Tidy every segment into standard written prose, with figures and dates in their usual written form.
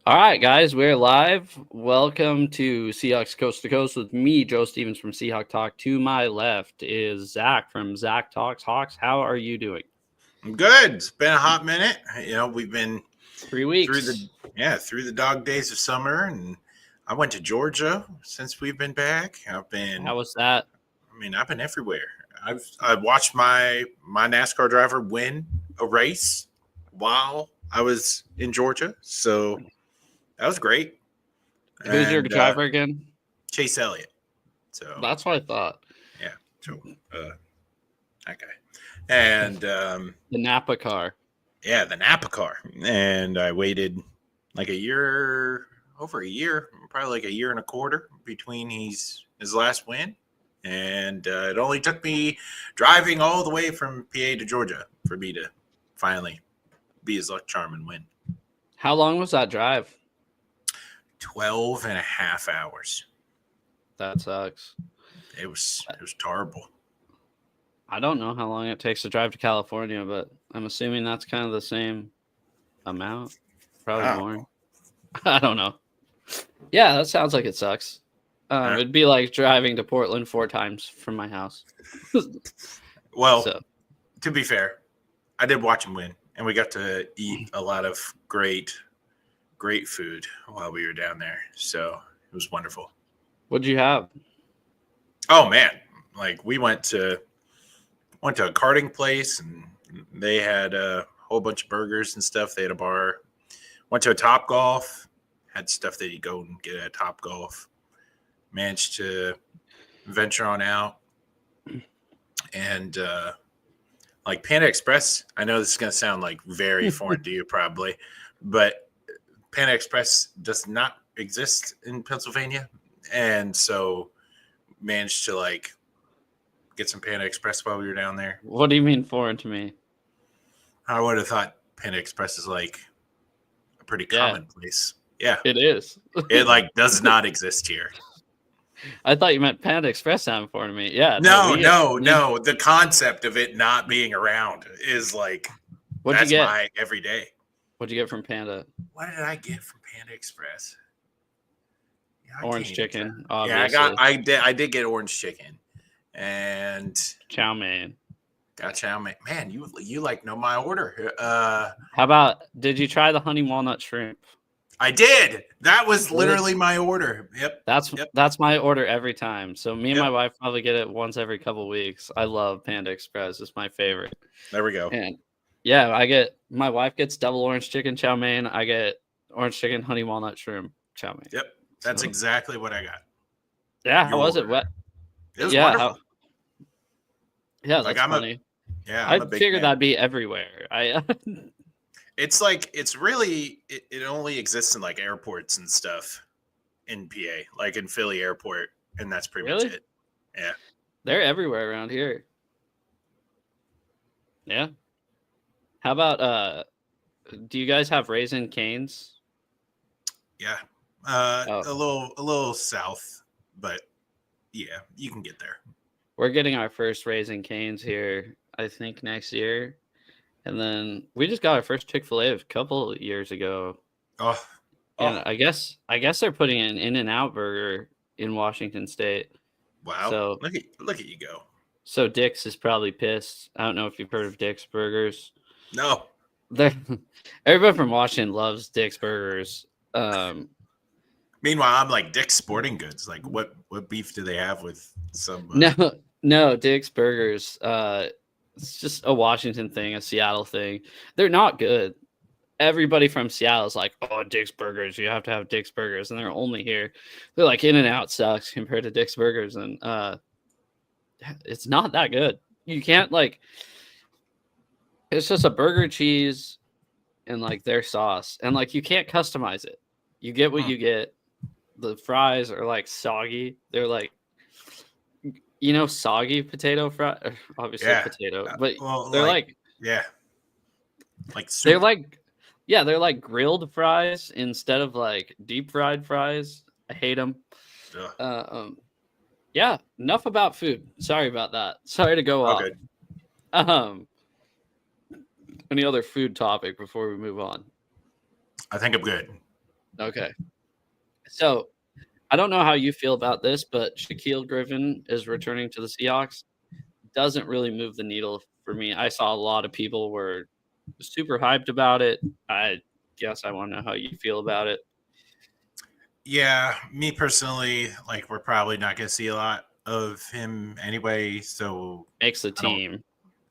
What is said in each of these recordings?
All right, guys, we're live. Welcome to Seahawks Coast to Coast with me, Joe Stevens from SeahawkTalk. To my left is Zach from ZachTalksHawks. How are you doing? I'm good. It's been a hot minute. We've been 3 through weeks. the dog days of summer, and I went to Georgia since we've been back. How was that? I've been everywhere. I've watched my NASCAR driver win a race while I was in Georgia, so that was great. Who's your driver again? Chase Elliott. So That's what I thought. yeah, so that guy, and The Napa car. yeah, the Napa car. And I waited like over a year, probably like a year and a quarter between his last win. And it only took me driving all the way from PA to Georgia for me to finally be his luck charm and win. How long was that drive? 12 and a half hours. That sucks. It was terrible. I don't know how long it takes to drive to California, but I'm assuming that's kind of the same amount. Probably more. I don't know. Yeah, that sounds like it sucks. It'd be like driving to Portland 4 times from my house. Well, to be fair, I did watch him win, and we got to eat a lot of great food while we were down there. So it was wonderful. What'd you have? Oh man, like we went to a karting place, and they had a whole bunch of burgers and stuff. They had a bar. Went to a Top Golf, had stuff that you go and get at Top Golf. Managed to venture on out, and like Panda Express. I know this is going to sound like very foreign to you probably, but Panda Express does not exist in Pennsylvania, and so managed to like get some Panda Express while we were down there. What do you mean foreign to me? I would have thought Panda Express is like a pretty common place. Yeah, it is. It like does not exist here. I thought you meant Panda Express sounding foreign to me. Yeah. No. The concept of it not being around is like that's my everyday. What'd you get from Panda? What did I get from Panda Express? Yeah, orange chicken. Obviously. Yeah, I did get orange chicken and chow mein. Got chow mein. Man, you like know my order. How about did you try the honey walnut shrimp? I did. That was literally my order. Yep. That's my order every time. So me and my wife probably get it once every couple of weeks. I love Panda Express. It's my favorite. There we go. And yeah, my wife gets double orange chicken chow mein. I get orange chicken honey walnut shrimp chow mein. Yep. That's exactly what I got. Yeah. How was it? What? It was wonderful. Yeah, that's funny. I figured that'd be everywhere. It's like it only exists in like airports and stuff in PA, like in Philly airport, and that's pretty much it. Yeah. They're everywhere around here. Yeah. How about do you guys have Raisin Canes? Yeah. A little south, but yeah, you can get there. We're getting our first Raisin Canes here, I think, next year. And then we just got our first Chick-fil-A a couple of years ago. And I guess they're putting an In-N-Out burger in Washington State. Wow. So look at you go. So Dick's is probably pissed. I don't know if you've heard of Dick's Burgers. No. Everybody from Washington loves Dick's Burgers. Meanwhile, I'm like Dick's Sporting Goods. Like what beef do they have with some No, Dick's Burgers. It's just a Washington thing, a Seattle thing. They're not good. Everybody from Seattle is like, oh, Dick's Burgers. You have to have Dick's Burgers. And they're only here. They're like, In-N-Out sucks compared to Dick's Burgers. And it's not that good. You can't it's just a burger, cheese, and like their sauce. And like you can't customize it. You get what you get. The fries are like soggy. They're like, soggy potato fry, obviously potato, but they're like soup. They're like grilled fries instead of like deep fried fries. I hate them. Yeah, enough about food. Sorry about that. Sorry to go off. Good. Any other food topic before we move on? I think I'm good. Okay. So I don't know how you feel about this, but Shaquille Griffin is returning to the Seahawks. Doesn't really move the needle for me. I saw a lot of people were super hyped about it. I guess I want to know how you feel about it. Yeah, me personally, like we're probably not going to see a lot of him anyway. So Makes the I don't. team.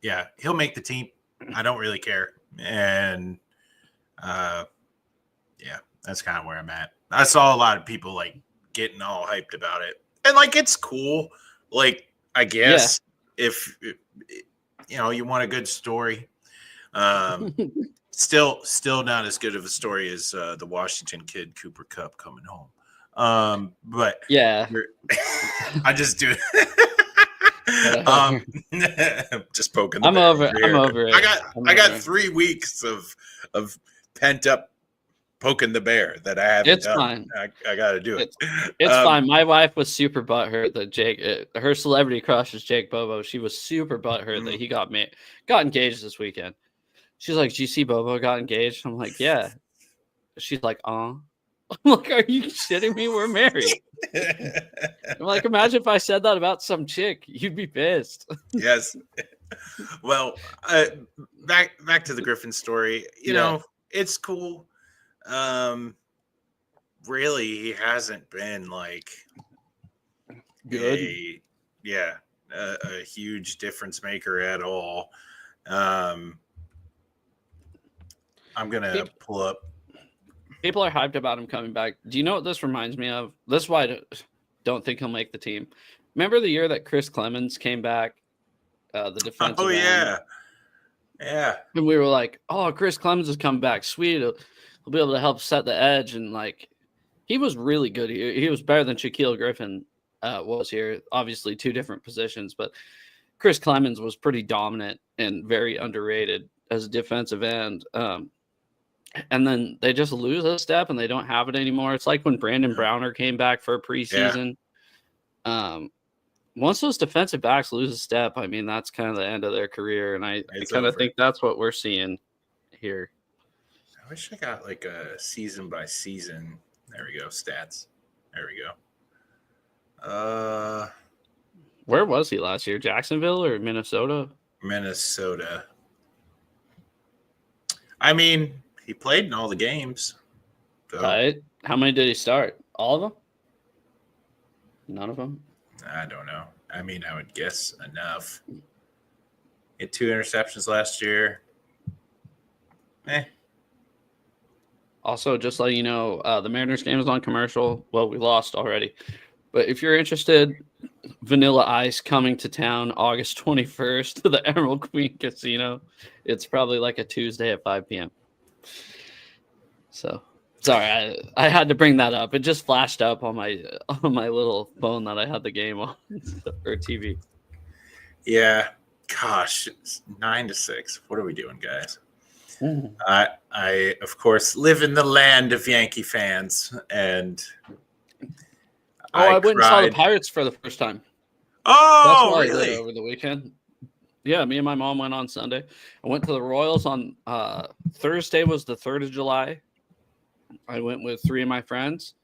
Yeah, he'll make the team. I don't really care, and yeah, that's kind of where I'm at. I saw a lot of people like getting all hyped about it, and like it's cool. Like I Yeah. guess if you want a good story, um, still not as good of a story as the Washington kid Cooper Kupp coming home. But Yeah. I just do. Whatever. Just poking the I'm bear over over it. I'm here. over it. I got 3 weeks of pent up poking the bear that I haven't It's done. fine. I got to do it. It's fine. My wife was super butthurt that Jake, her celebrity crush is Jake Bobo. She was super butthurt that he got engaged this weekend. She's like, "Do you see Bobo got engaged?" I'm like, "Yeah." She's like, I'm like, "Are you shitting me? We're married." I'm like, imagine if I said that about some chick. You'd be pissed. Yes. Well, back to the Griffin story. You know, it's cool. Really, he hasn't been like Good. a huge difference maker at all. I'm gonna pull up. People are hyped about him coming back. Do you know what this reminds me of? This is why I don't think he'll make the team. Remember the year that Chris Clemens came back, the defensive Oh end? Yeah. And we were like, "Oh, Chris Clemens has come back. Sweet, he'll be able to help set the edge." And like, he was really good. He was better than Shaquille Griffin was here. Obviously, two different positions, but Chris Clemens was pretty dominant and very underrated as a defensive end. And then they just lose a step and they don't have it anymore. It's like when Brandon Browner came back for a preseason. Once those defensive backs lose a step, I mean, that's kind of the end of their career. And I kind of think that's what we're seeing here. I wish I got like a season by season. There we go. Stats. There we go. Where was he last year? Jacksonville or Minnesota? Minnesota. I mean, he played in all the games. So. Right. How many did he start? All of them? None of them? I don't know. I mean, I would guess enough. He had 2 interceptions last year. Also, just let you know, the Mariners game is on commercial. Well, we lost already. But if you're interested, Vanilla Ice coming to town August 21st to the Emerald Queen Casino. It's probably like a Tuesday at 5 p.m. So, sorry, I had to bring that up. It just flashed up on my little phone that I had the game on or TV. Yeah, gosh, it's 9-6. What are we doing, guys? I of course live in the land of Yankee fans, and I went and saw the Pirates for the first time. Oh, that's really? I did over the weekend. Yeah, me and my mom went on Sunday. I went to the Royals on Thursday was the 3rd of July. I went with 3 of my friends,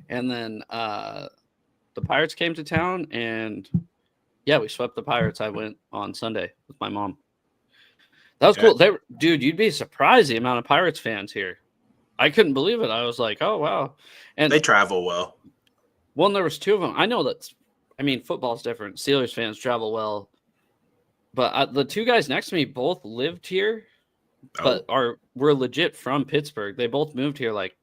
and then the Pirates came to town, and yeah, we swept the Pirates. I went on Sunday with my mom. That was cool. Dude, you'd be surprised the amount of Pirates fans here. I couldn't believe it. I was like, oh, wow. And they travel well. Well, there was 2 of them. I know that. I mean, football's different. Steelers fans travel well. But the 2 guys next to me both lived here, but were legit from Pittsburgh. They both moved here. Like,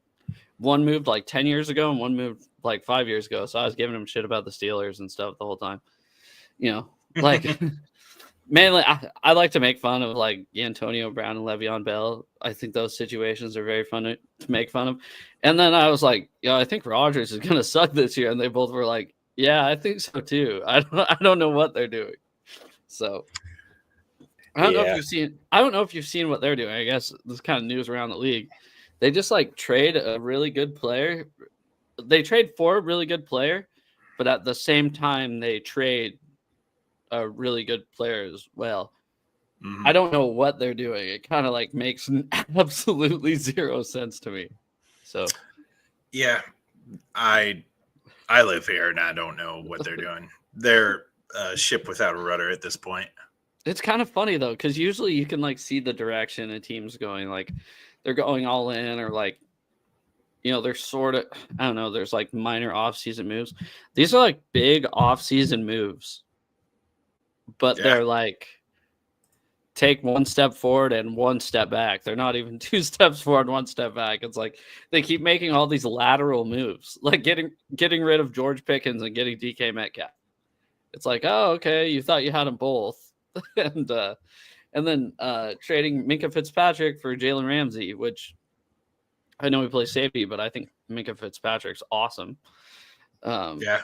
one moved like 10 years ago and one moved like 5 years ago. So I was giving them shit about the Steelers and stuff the whole time. You know, like... Mainly, I like to make fun of like Antonio Brown and Le'Veon Bell. I think those situations are very fun to make fun of. And then I was like, I think Rodgers is going to suck this year. And they both were like, yeah, I think so too. I don't know what they're doing. So I don't know if you've seen what they're doing. I guess this kind of news around the league. They just like trade a really good player. They trade for a really good player, but at the same time they trade a really good player as well. Mm-hmm. I don't know what they're doing. It kind of like makes absolutely 0 sense to me. So Yeah, I live here and I don't know what they're doing. They're a ship without a rudder at this point. It's kind of funny though, because usually you can like see the direction a team's going, like they're going all in, or like, they're sort of, I don't know, there's like minor off-season moves. These are like big off-season moves, but Yeah. they're like take one step forward and one step back. They're not even 2 steps forward, 1 step back. It's like they keep making all these lateral moves, like getting rid of George Pickens and getting DK Metcalf. It's like, oh, okay, you thought you had them both. and then trading Minka Fitzpatrick for Jalen Ramsey, which I know he plays safety, but I think Minka Fitzpatrick's awesome. Yeah.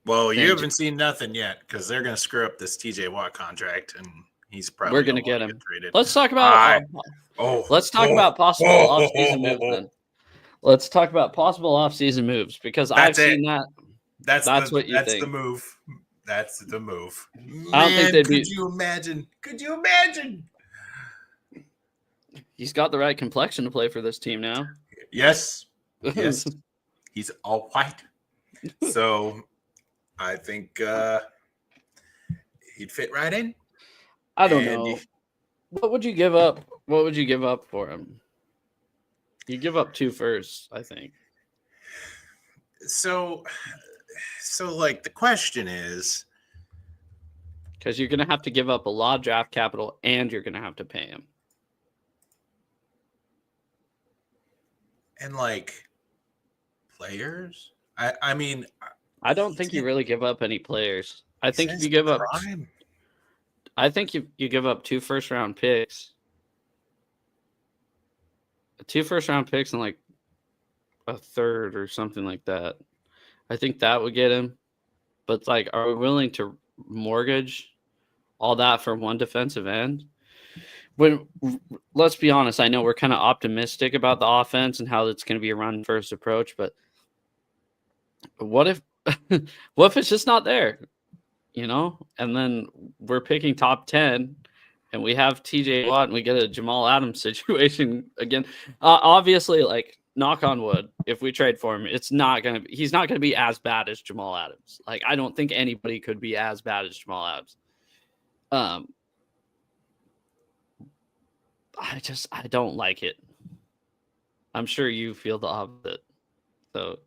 Well, you haven't seen nothing yet because they're going to screw up this TJ Watt contract, and he's probably we're going to get him. Traded. Let's talk about about possible off-season moves then. Let's talk about possible off-season moves because I've seen that. That's what you think. That's the move. That's the move. I don't think they'd Could you imagine? Could you imagine? He's got the right complexion to play for this team now. Yes. Yes. He's all white. So I think he'd fit right in. I don't know. What would you give up? What would you give up for him? You give up 2 firsts, I think. So like the question is, because you're going to have to give up a lot of draft capital and you're going to have to pay him. And like players, I mean, I don't think you really give up any players. I think if you give up, I think you give up 2 first-round picks, 2 first-round picks, and like a third or something like that. I think that would get him. But like, are we willing to mortgage all that for one defensive end? When, let's be honest, I know we're kind of optimistic about the offense and how it's going to be a run-first approach, but what if it's just not there? And then we're picking top 10 and we have TJ Watt and we get a Jamal Adams situation again. Obviously, like, knock on wood, if we trade for him, he's not going to be as bad as Jamal Adams. Like, I don't think anybody could be as bad as Jamal Adams. I don't like it. I'm sure you feel the opposite. So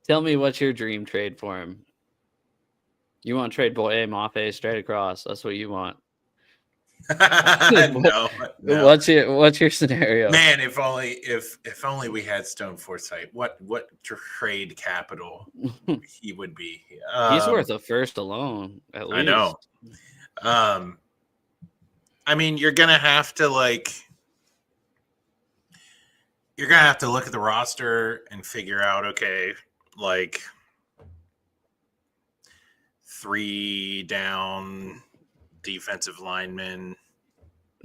tell me what's your dream trade for him. You want to trade Boye Mafe straight across. That's what you want. No. What's your scenario? Man, if only we had Stone Forsythe. What trade capital he would be. He's worth a first alone, at least. I know. I mean, you're gonna have to look at the roster and figure out, okay, like 3 down defensive linemen.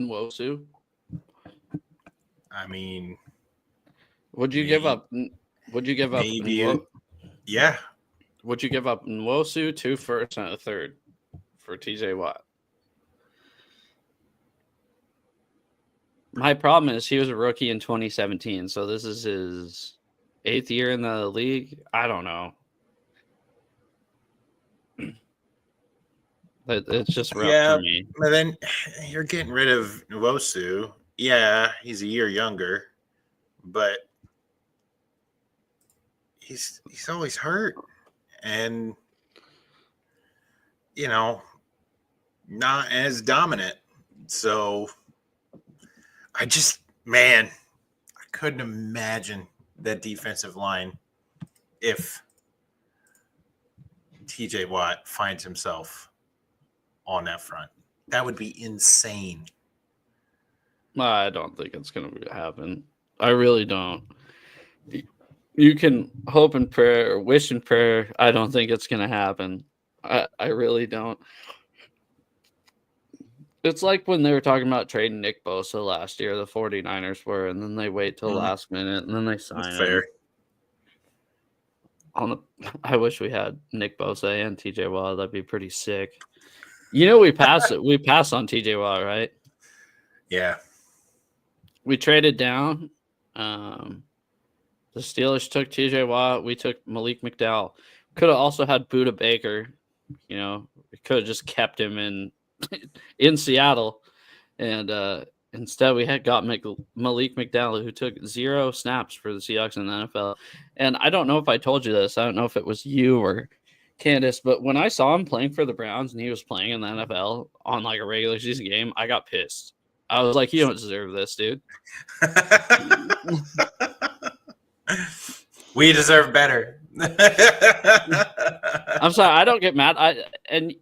Nwosu. I mean, would you give up? Would you give up? Yeah. Would you give up Nwosu, 2 firsts and a third for TJ Watt? My problem is he was a rookie in 2017, so this is his 8th year in the league. I don't know. It's just rough for me. But then you're getting rid of Nwosu. Yeah, he's a year younger, but he's always hurt and not as dominant. So I couldn't imagine that defensive line if TJ Watt finds himself on that front. That would be insane. I don't think it's going to happen. I really don't. You can hope and prayer or wish and prayer. I don't think it's going to happen. I really don't. It's like when they were talking about trading Nick Bosa last year, the 49ers were, and then they wait till the last minute, and then they sign him. I wish we had Nick Bosa and TJ Watt. That'd be pretty sick. We passed it. We passed on TJ Watt, right? Yeah. We traded down. The Steelers took T.J. Watt. We took Malik McDowell. Could have also had Buda Baker. You know, we could have just kept him in Seattle, and instead we had got Malik McDowell, who took 0 snaps for the Seahawks in the NFL. And I don't know if I told you this. I don't know if it was you or Candace, but when I saw him playing for the Browns and he was playing in the NFL on like a regular season game, I got pissed. I was like, you don't deserve this, dude. We deserve better. I'm sorry, I don't get mad. And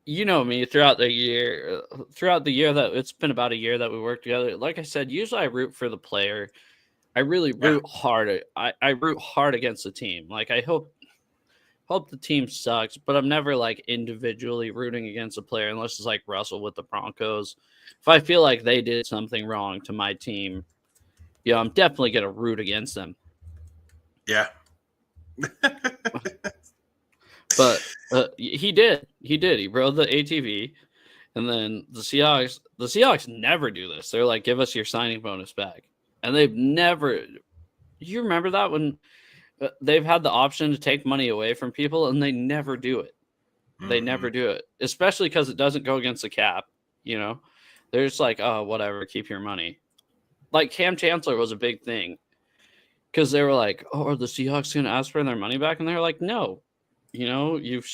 you know me throughout the year that it's been about a year that we worked together. Like I said, usually I root for the player. I really root hard. I root hard against the team. Like I hope the team sucks, but I'm never like individually rooting against a player unless it's like Russell with the Broncos. If I feel like they did something wrong to my team, I'm definitely gonna root against them. Yeah. But he did. He rode the ATV, and then the Seahawks never do this. They're like, give us your signing bonus back, and they've never. You remember that when they've had the option to take money away from people, and they never do it. They never do it, especially because it doesn't go against the cap. They're just like, oh, whatever, keep your money. Like Cam Chancellor was a big thing because they were like, oh, are the Seahawks going to ask for their money back? And they're like, no. You've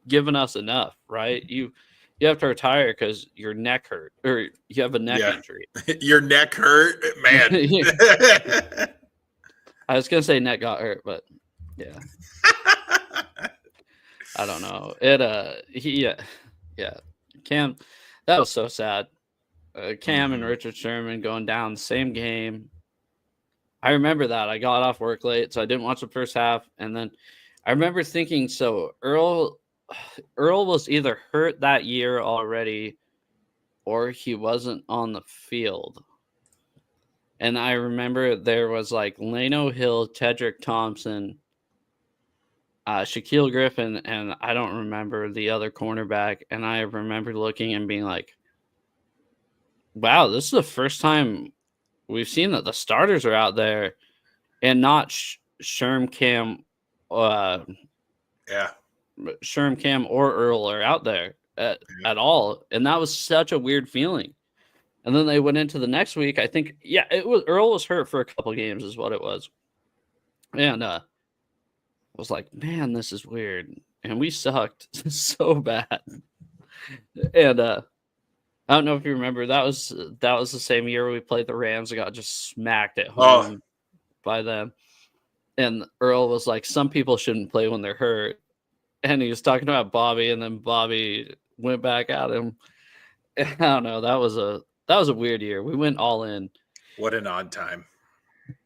given us enough, right? You have to retire because your neck hurt or you have a neck injury. Your neck hurt, man. I was gonna say neck got hurt, but yeah, I don't know. Cam, that was so sad. Cam and Richard Sherman going down the same game. I remember that. I got off work late, so I didn't watch the first half. And then I remember thinking, so Earl was either hurt that year already or he wasn't on the field. And I remember there was like Lano Hill, Tedrick Thompson, Shaquille Griffin, and I don't remember the other cornerback. And I remember looking and being like, wow, this is the first time we've seen that the starters are out there and not Sherm Cam or Earl are out there at all. And that was such a weird feeling. And then they went into the next week. I think, Earl was hurt for a couple games is what it was. And I was like, man, this is weird. And we sucked so bad. And I don't know if you remember, that was the same year we played the Rams and got just smacked at home by them. And Earl was like, some people shouldn't play when they're hurt. And he was talking about Bobby, and then Bobby went back at him. I don't know. That was a weird year. We went all in. What an odd time.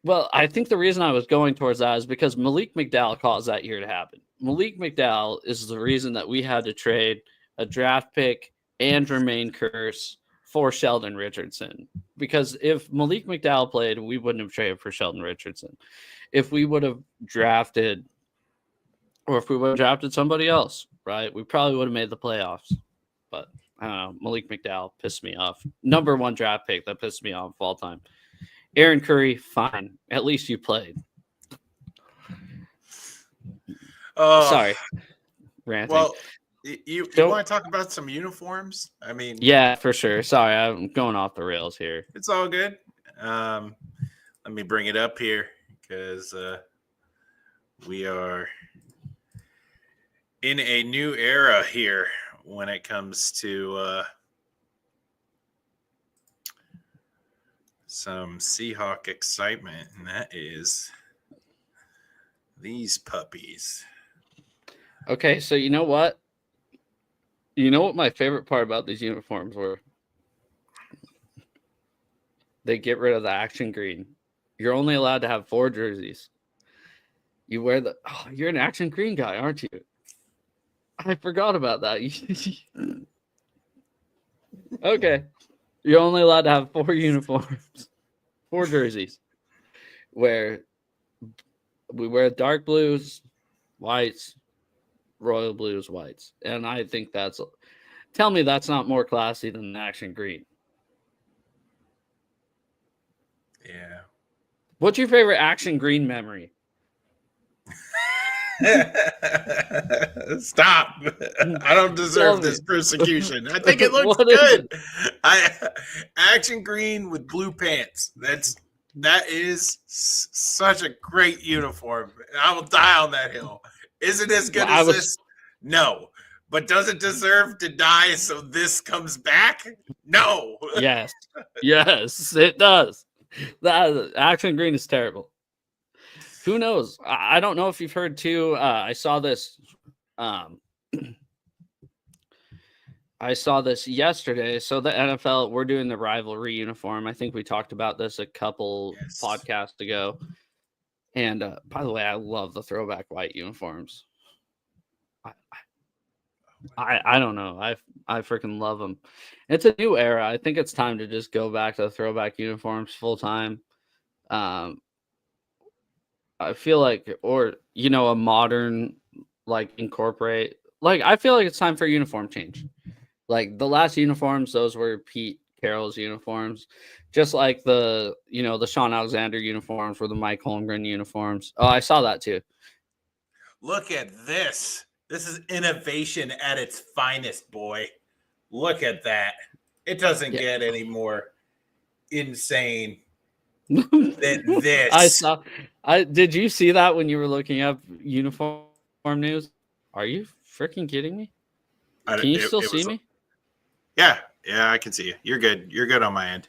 Well, I think the reason I was going towards that is because Malik McDowell caused that year to happen. Malik McDowell is the reason that we had to trade a draft pick and Jermaine Kearse for Sheldon Richardson. Because if Malik McDowell played, we wouldn't have traded for Sheldon Richardson. If we would have drafted, or if we would have drafted somebody else, right, we probably would have made the playoffs. But I don't know, Malik McDowell pissed me off. Number 1 draft pick that pissed me off all time. Aaron Curry, fine. At least you played. Sorry. Ranting. Well, you want to talk about some uniforms? I mean, yeah, for sure. Sorry, I'm going off the rails here. It's all good. Let me bring it up here because we are in a new era here when it comes to some Seahawk excitement, and that is these puppies. Okay, so you know what? You know what my favorite part about these uniforms were? They get rid of the action green. You're only allowed to have 4 jerseys. You wear you're an action green guy, aren't you? I forgot about that. Okay. You're only allowed to have 4 uniforms, 4 jerseys, where we wear dark blues, whites, royal blues, whites. And I think tell me that's not more classy than an action green. Yeah. What's your favorite Action Green memory? Stop. I don't deserve this persecution. I think it looks good. Action green with blue pants. That is such a great uniform. I will die on that hill. Is it as good as this? No. But does it deserve to die so this comes back? No. Yes. Yes, it does. That Action Green is terrible. Who knows? I don't know if you've heard too. I saw this. I saw this yesterday. So the NFL, we're doing the rivalry uniform. I think we talked about this a couple podcasts ago. And by the way, I love the throwback white uniforms. I don't know. I freaking love them. It's a new era. I think it's time to just go back to the throwback uniforms full time. I feel like, or a modern, like, incorporate. Like, I feel like it's time for a uniform change. Like the last uniforms, those were Pete Carroll's uniforms, just like the Sean Alexander uniforms were the Mike Holmgren uniforms. Oh, I saw that too. Look at this. This is innovation at its finest, boy. Look at that. It doesn't get any more insane than this. Did you see that when you were looking up uniform news? Are you freaking kidding me? Can you still see me? Yeah, I can see you. You're good. You're good on my end.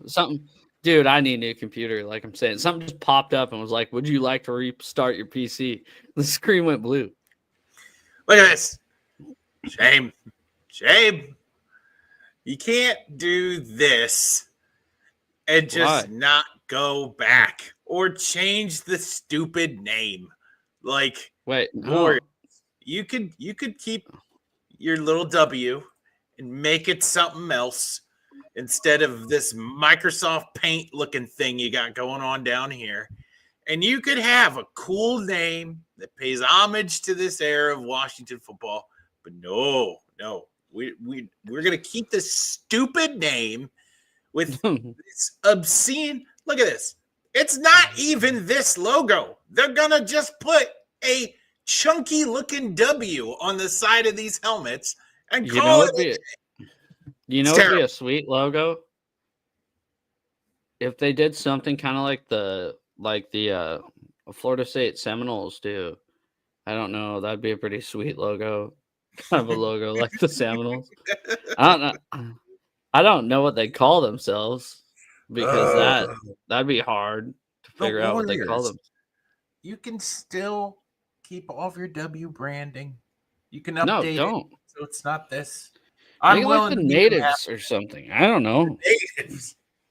Something, dude. I need a new computer. Like I'm saying, something just popped up and was like, "Would you like to restart your PC?" The screen went blue. Look at this. Shame. You can't do this and just not go back or change the stupid name. Like, wait, Warriors. You could keep your little W and make it something else instead of this Microsoft Paint looking thing you got going on down here. And you could have a cool name that pays homage to this era of Washington football. But no, we're going to keep this stupid name with this obscene. Look at this. It's not even this logo. They're going to just put a chunky looking W on the side of these helmets and call it. It'd be a sweet logo if they did something kind of like the Florida State Seminoles do. I don't know. That'd be a pretty sweet logo. Kind of a logo like the Seminoles. I don't know what they call themselves because that'd be hard to figure out what they call them. You can still keep all of your W branding. You can update it so it's not this. I'm willing like the natives or something. I don't know.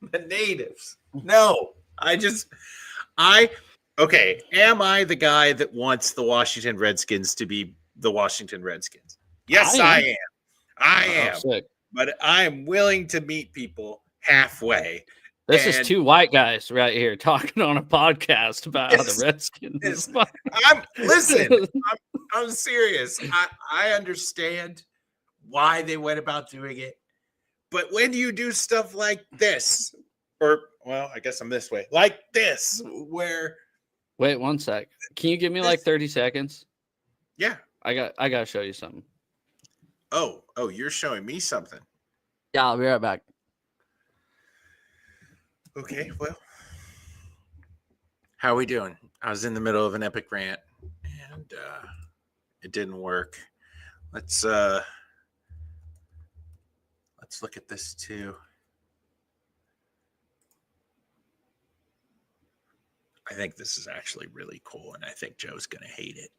The natives. No, okay. Am I the guy that wants the Washington Redskins to be the Washington Redskins? Yes, I am. Sick. But I am willing to meet people halfway. This is two white guys right here talking on a podcast about how the Redskins. I'm serious. I understand why they went about doing it. But when you do stuff like this, I guess I'm this way, like this, where. Wait 1 sec. Can you give me like 30 seconds? Yeah. I got to show you something. Oh, you're showing me something. Yeah, I'll be right back. Okay, well, how are we doing? I was in the middle of an epic rant, and it didn't work. Let's look at this too. I think this is actually really cool, and I think Joe's going to hate it.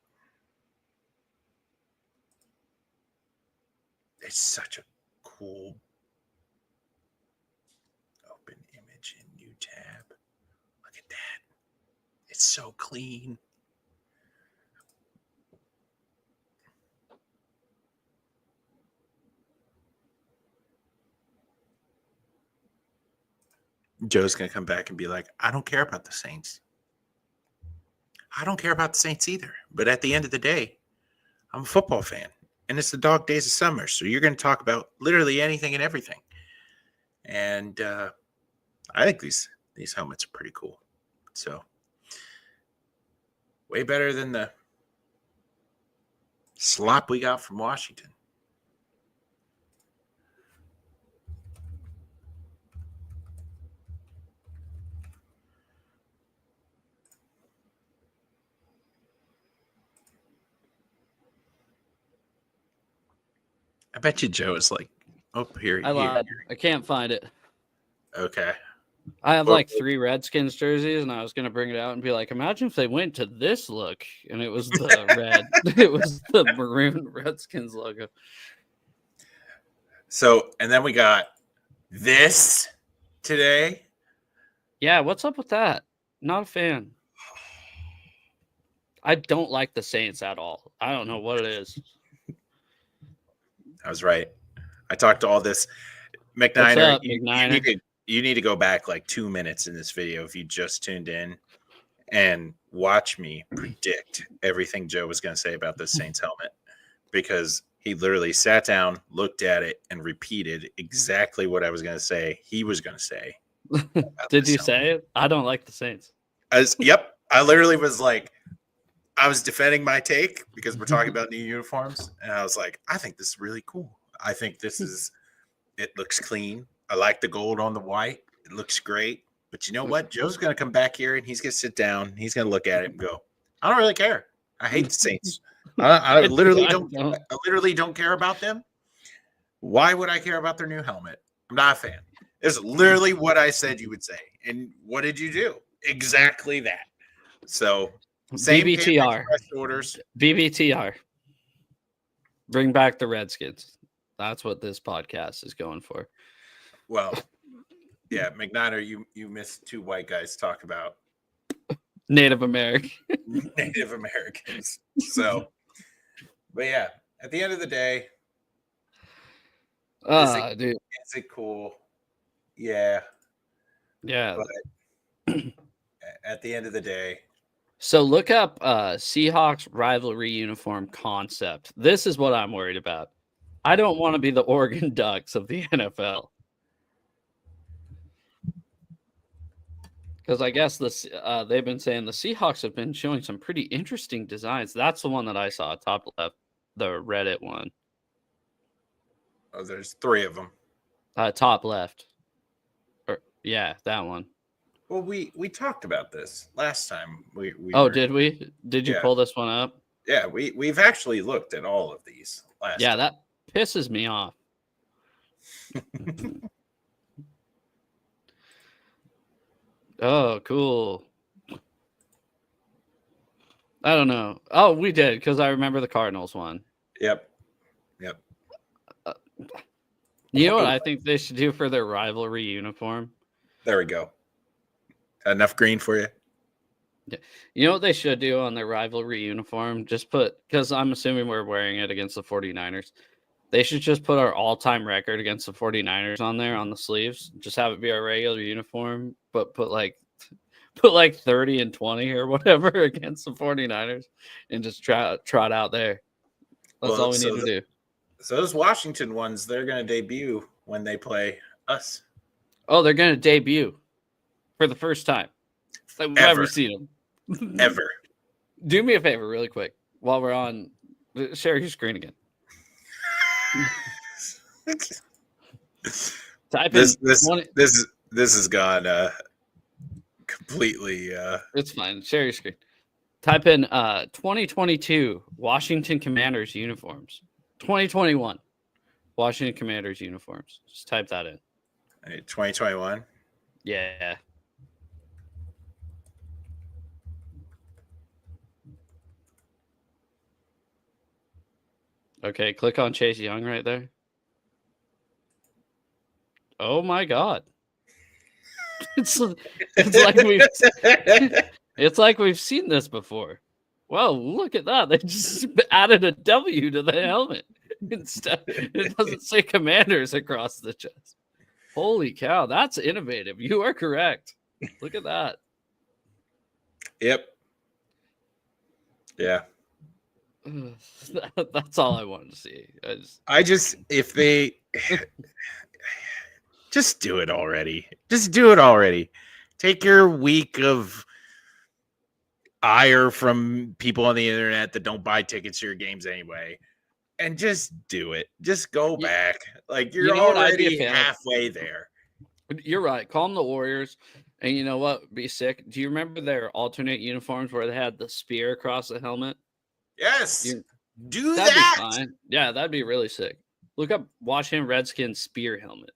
It's such a cool open image in new tab. Look at that. It's so clean. Joe's going to come back and be like, I don't care about the Saints. I don't care about the Saints either. But at the end of the day, I'm a football fan. And it's the dog days of summer. So you're going to talk about literally anything and everything. And I think these helmets are pretty cool. So way better than the slop we got from Washington. I bet you Joe is like, oh, here. I lied. I can't find it. Okay. I have like 3 Redskins jerseys, and I was going to bring it out and be like, imagine if they went to this look, and it was the red. It was the maroon Redskins logo. So, and then we got this today. Yeah, what's up with that? Not a fan. I don't like the Saints at all. I don't know what it is. I was right. I talked to all this. McNiner, you need to go back like 2 minutes in this video if you just tuned in and watch me predict everything Joe was going to say about the Saints helmet, because he literally sat down, looked at it, and repeated exactly what I was going to say he was going to say. Did you say it? I don't like the Saints. Yep. I literally was like, I was defending my take because we're talking about new uniforms. And I was like, I think this is really cool. I think it looks clean. I like the gold on the white. It looks great. But you know what? Joe's going to come back here and he's going to sit down. He's going to look at it and go, I don't really care. I hate the Saints. I literally don't care about them. Why would I care about their new helmet? I'm not a fan. It's literally what I said you would say. And what did you do? Exactly that. So same BBTR. Orders. BBTR. Bring back the Redskins. That's what this podcast is going for. Well, yeah, McNiner, you missed 2 white guys talk about Native Americans. So, but yeah, at the end of the day, dude, is it cool? Yeah. Yeah. But at the end of the day. So look up Seahawks rivalry uniform concept. This is what I'm worried about. I don't want to be the Oregon Ducks of the NFL. Because I guess they've been saying the Seahawks have been showing some pretty interesting designs. That's the one that I saw, top left, the Reddit one. Oh, there's 3 of them. Top left. Yeah, that one. Well, we talked about this last time. Did we? Did you pull this one up? Yeah, we've actually looked at all of these last time. That pisses me off. Oh, cool. I don't know. Oh, we did, because I remember the Cardinals one. Yep. You know what I think they should do for their rivalry uniform? There we go. Enough green for you? Yeah. You know what they should do on their rivalry uniform? Just put, because I'm assuming we're wearing it against the 49ers. They should just put our all-time record against the 49ers on there on the sleeves. Just have it be our regular uniform, but put like 30 and 20 or whatever against the 49ers and just trot out there. That's all we need to do. So those Washington ones, they're going to debut when they play us. Oh, they're going to debut for the first time. I've never seen them. Ever. Do me a favor really quick while we're on. Share your screen again. Type this in this has gone completely. It's fine. Share your screen. Type in 2022 Washington Commanders uniforms. 2021 Washington Commanders uniforms. Just type that in. 2021. Yeah. Okay, click on Chase Young right there. Oh my God. It's like we've seen this before. Well, look at that. They just added a W to the helmet. Instead, it doesn't say Commanders across the chest. Holy cow, that's innovative. You are correct. Look at that. Yep. Yeah. That's all I wanted to see. If they just do it already. Just do it already. Take your week of ire from people on the internet that don't buy tickets to your games anyway, and just do it. Just go back. Like, you're You know what I'd be a already fan of? halfway there. You're right. Call them the Warriors. And you know what would be sick? Do you remember their alternate uniforms where they had the spear across the helmet? Yes. Do That'd that. be fine. Yeah, that'd be really sick. Look up Washington Redskins spear helmet.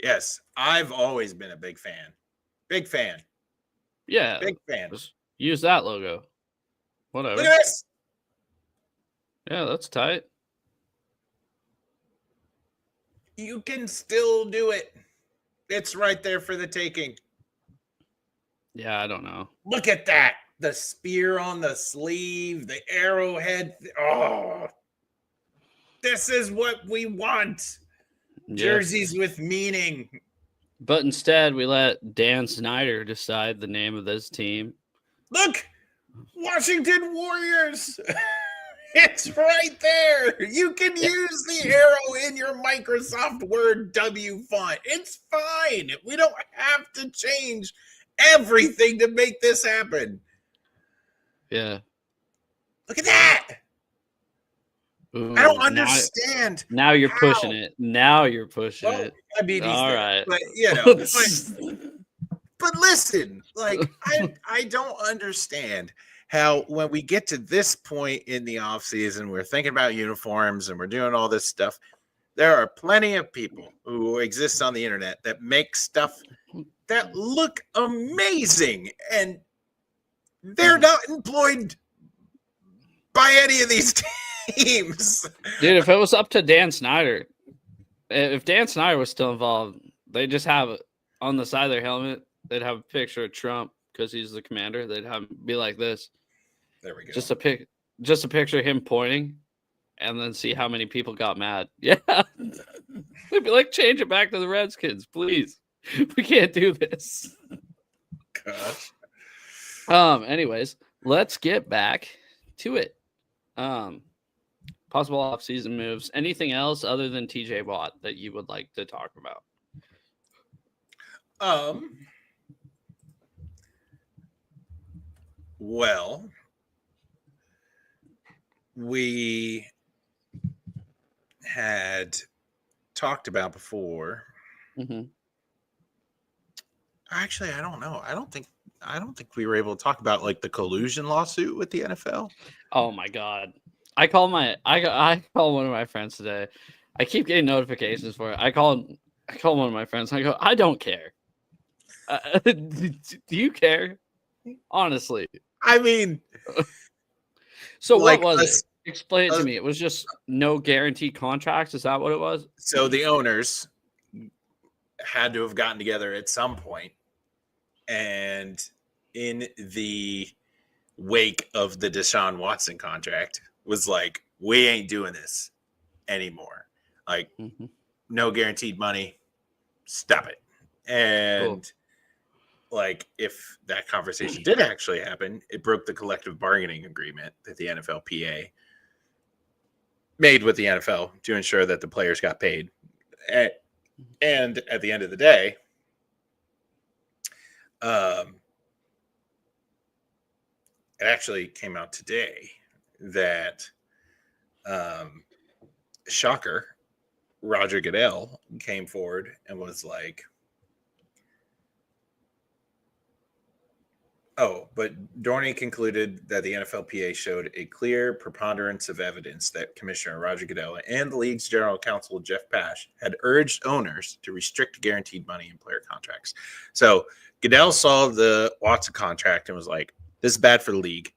Yes, I've always been a big fan. Big fan. Yeah. Big fan. Just use that logo. Whatever. Look at this. Yeah, that's tight. You can still do it. It's right there for the taking. Yeah, I don't know. Look at that. The spear on the sleeve, the arrowhead. Oh, this is what we want. Jerseys with meaning. But instead, we let Dan Snyder decide the name of this team. Look, Washington Warriors. It's right there. You can use the arrow in your Microsoft Word W font. It's fine. We don't have to change everything to make this happen. Yeah. Look at that. Ooh, I don't understand. Now you're pushing it. Now you're pushing it. I mean, all right. But, you know, but listen, like, I don't understand how when we get to this point in the offseason, we're thinking about uniforms and we're doing all this stuff. There are plenty of people who exist on the internet that make stuff that look amazing, and they're not employed by any of these teams. Dude, if it was up to Dan Snyder, if Dan Snyder was still involved, they just have on the side of their helmet, they'd have a picture of Trump because he's the commander. They'd have be like this. There we go. Just a picture of him pointing, and then see how many people got mad. Yeah, they'd be like, change it back to the Redskins, please. We can't do this. Gosh. Anyways, let's get back to it. Possible off-season moves. Anything else other than TJ Watt that you would like to talk about? Well, we had talked about before. Mm-hmm. Actually, I don't know. I don't think we were able to talk about like the collusion lawsuit with the NFL. Oh my God. I called one of my friends today. I keep getting notifications for it. I call one of my friends. And I go, I don't care. Do you care? Honestly. I mean, so like, what was it? Explain it to me. It was just no guaranteed contracts. Is that what it was? So the owners had to have gotten together at some point, and in the wake of the Deshaun Watson contract was like, we ain't doing this anymore. Like, no guaranteed money. Stop it. And like, if that conversation did actually happen, it broke the collective bargaining agreement that the NFLPA made with the NFL to ensure that the players got paid. And at the end of the day, it actually came out today that, shocker, Roger Goodell came forward and was like, but Dorney concluded that the NFLPA showed a clear preponderance of evidence that Commissioner Roger Goodell and the league's general counsel, Jeff Pash, had urged owners to restrict guaranteed money in player contracts. So Goodell saw the Watson contract and was like, this is bad for the league.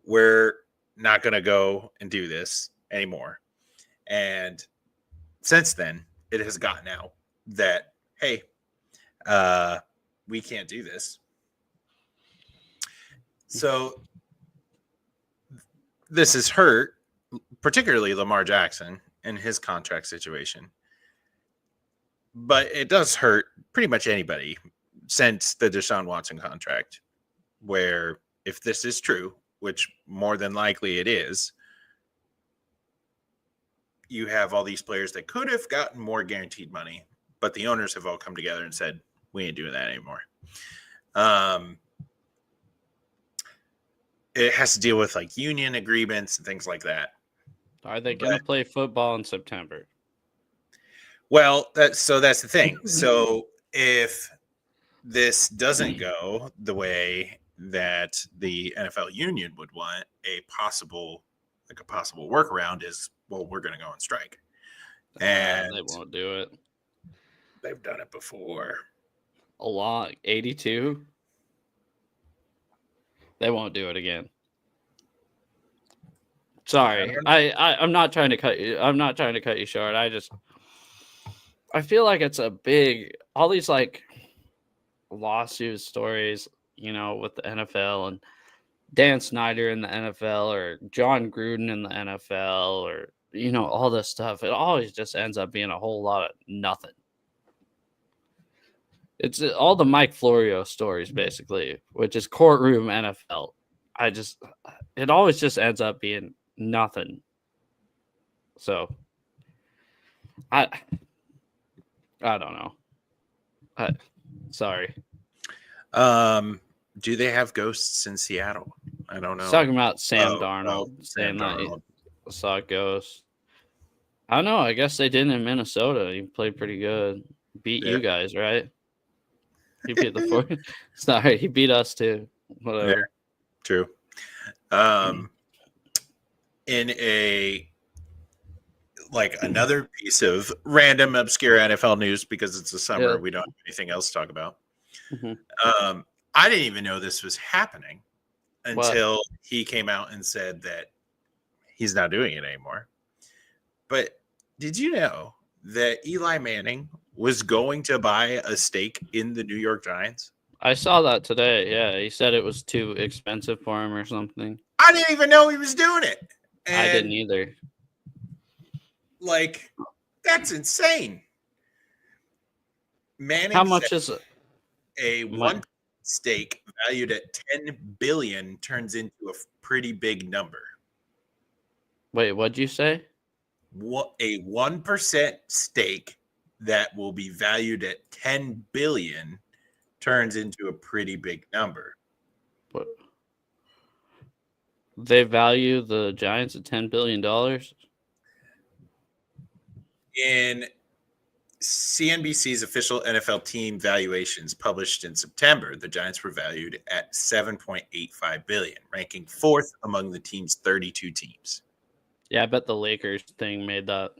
We're not going to go and do this anymore. And since then, it has gotten out that, hey, we can't do this. So this has hurt, particularly Lamar Jackson and his contract situation. But it does hurt pretty much anybody since the Deshaun Watson contract, where if this is true, which more than likely it is, you have all these players that could have gotten more guaranteed money, but the owners have all come together and said, we ain't doing that anymore. It has to deal with like union agreements and things like that. Are they going to play football in September? Well, that's the thing. So if this doesn't go the way that the NFL union would want, a possible workaround is, well, we're going to go on strike. And they won't do it. They've done it before. A lot. 82. They won't do it again. Sorry. I'm not trying to cut you. I'm not trying to cut you short. I feel like it's a big, all these like lawsuit stories, you know, with the NFL and Dan Snyder in the NFL or John Gruden in the NFL or, you know, all this stuff. It always just ends up being a whole lot of nothing. It's all the Mike Florio stories, basically, which is courtroom NFL. It always just ends up being nothing. So, I don't know. Sorry. Do they have ghosts in Seattle? I don't know. Talking about Sam Darnold. Sam Darnold. I saw ghosts. I don't know. I guess they did in Minnesota. He played pretty good. Beat you guys, right? He beat the four. Sorry, he beat us too. Whatever. Yeah, true. In another piece of random obscure NFL news, because it's the summer, we don't have anything else to talk about. Mm-hmm. I didn't even know this was happening until he came out and said that he's not doing it anymore. But did you know that Eli Manning was going to buy a stake in the New York Giants? I saw that today. Yeah, he said it was too expensive for him or something. I didn't even know he was doing it. And I didn't either. Like, that's insane. Manning, how much is it? A one stake valued at $10 billion turns into a pretty big number. Wait, what'd you say? A 1% stake that will be valued at $10 billion turns into a pretty big number. What? They value the Giants at $10 billion? In CNBC's official NFL team valuations published in September, the Giants were valued at $7.85 billion, ranking fourth among the team's 32 teams. Yeah, I bet the Lakers thing made that.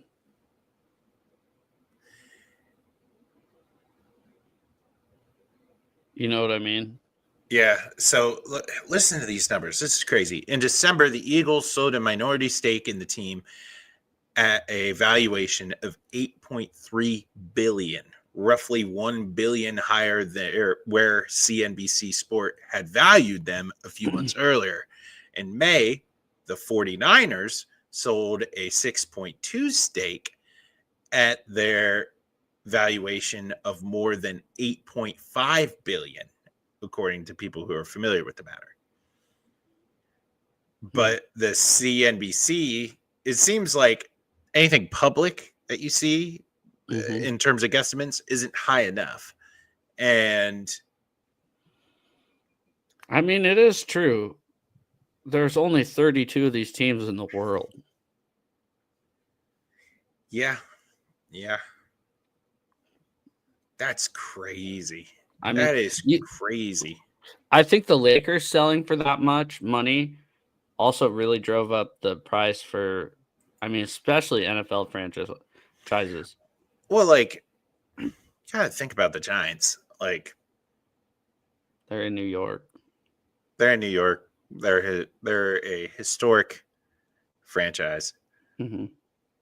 You know what I mean? Yeah. So listen to these numbers. This is crazy. In December, the Eagles sold a minority stake in the team at a valuation of $8.3 billion, roughly $1 billion higher than where CNBC Sport had valued them a few months earlier. In May, the 49ers sold a 6.2 stake at their valuation of more than $8.5 billion, according to people who are familiar with the matter. But the CNBC, it seems like anything public that you see in terms of guesstimates isn't high enough. And I mean, it is true. There's only 32 of these teams in the world. Yeah. That's crazy. I mean, that is crazy. I think the Lakers selling for that much money also really drove up the price for, I mean, especially NFL franchises. Well, like, you gotta think about the Giants. Like, they're in New York. They're a historic franchise. Mm-hmm.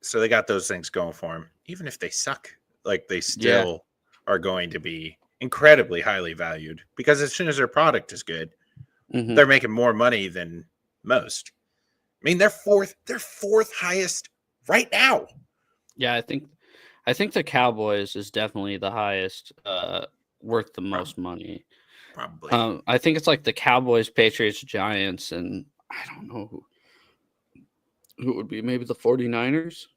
So they got those things going for them. Even if they suck, like, they still are going to be incredibly highly valued, because as soon as their product is good, they're making more money than most. I mean, they're fourth highest right now. Yeah, I think the Cowboys is definitely the highest, worth the most money. Probably. I think it's like the Cowboys, Patriots, Giants, and I don't know who it would be. Maybe the 49ers.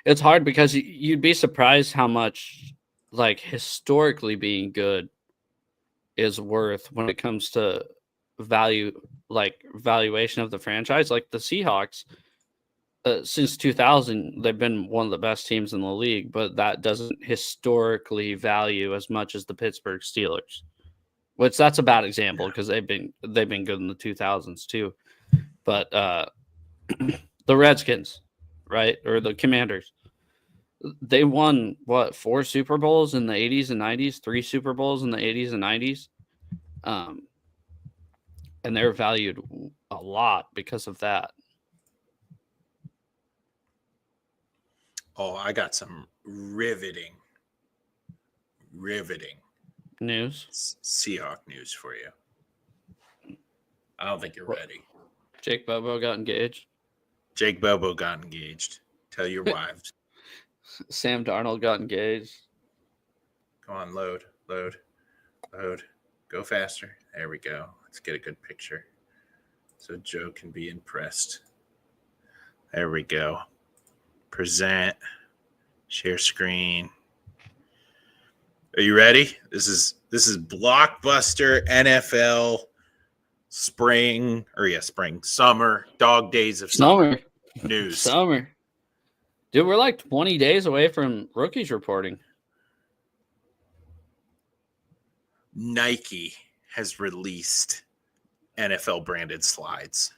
It's hard because you'd be surprised how much like historically being good is worth when it comes to valuation of the franchise. Like the Seahawks, since 2000, they've been one of the best teams in the league, but that doesn't historically value as much as the Pittsburgh Steelers, which that's a bad example because they've been good in the 2000s too. But the Redskins, right, or the Commanders, they won what, 4 Super Bowls in the 80s and 90s, 3 Super Bowls in the 80s and 90s, and they're valued a lot because of that. Oh, I got some riveting News. Seahawk news for you. I don't think you're ready. Jake Bobo got engaged. Jake Bobo got engaged. Tell your wives. Sam Darnold got engaged. Come on, load. Go faster. There we go. Let's get a good picture so Joe can be impressed. There we go. Present. Share screen. Are you ready? This is blockbuster NFL summer, dog days of summer news. Summer. Dude, we're like 20 days away from rookies reporting. Nike has released NFL branded slides.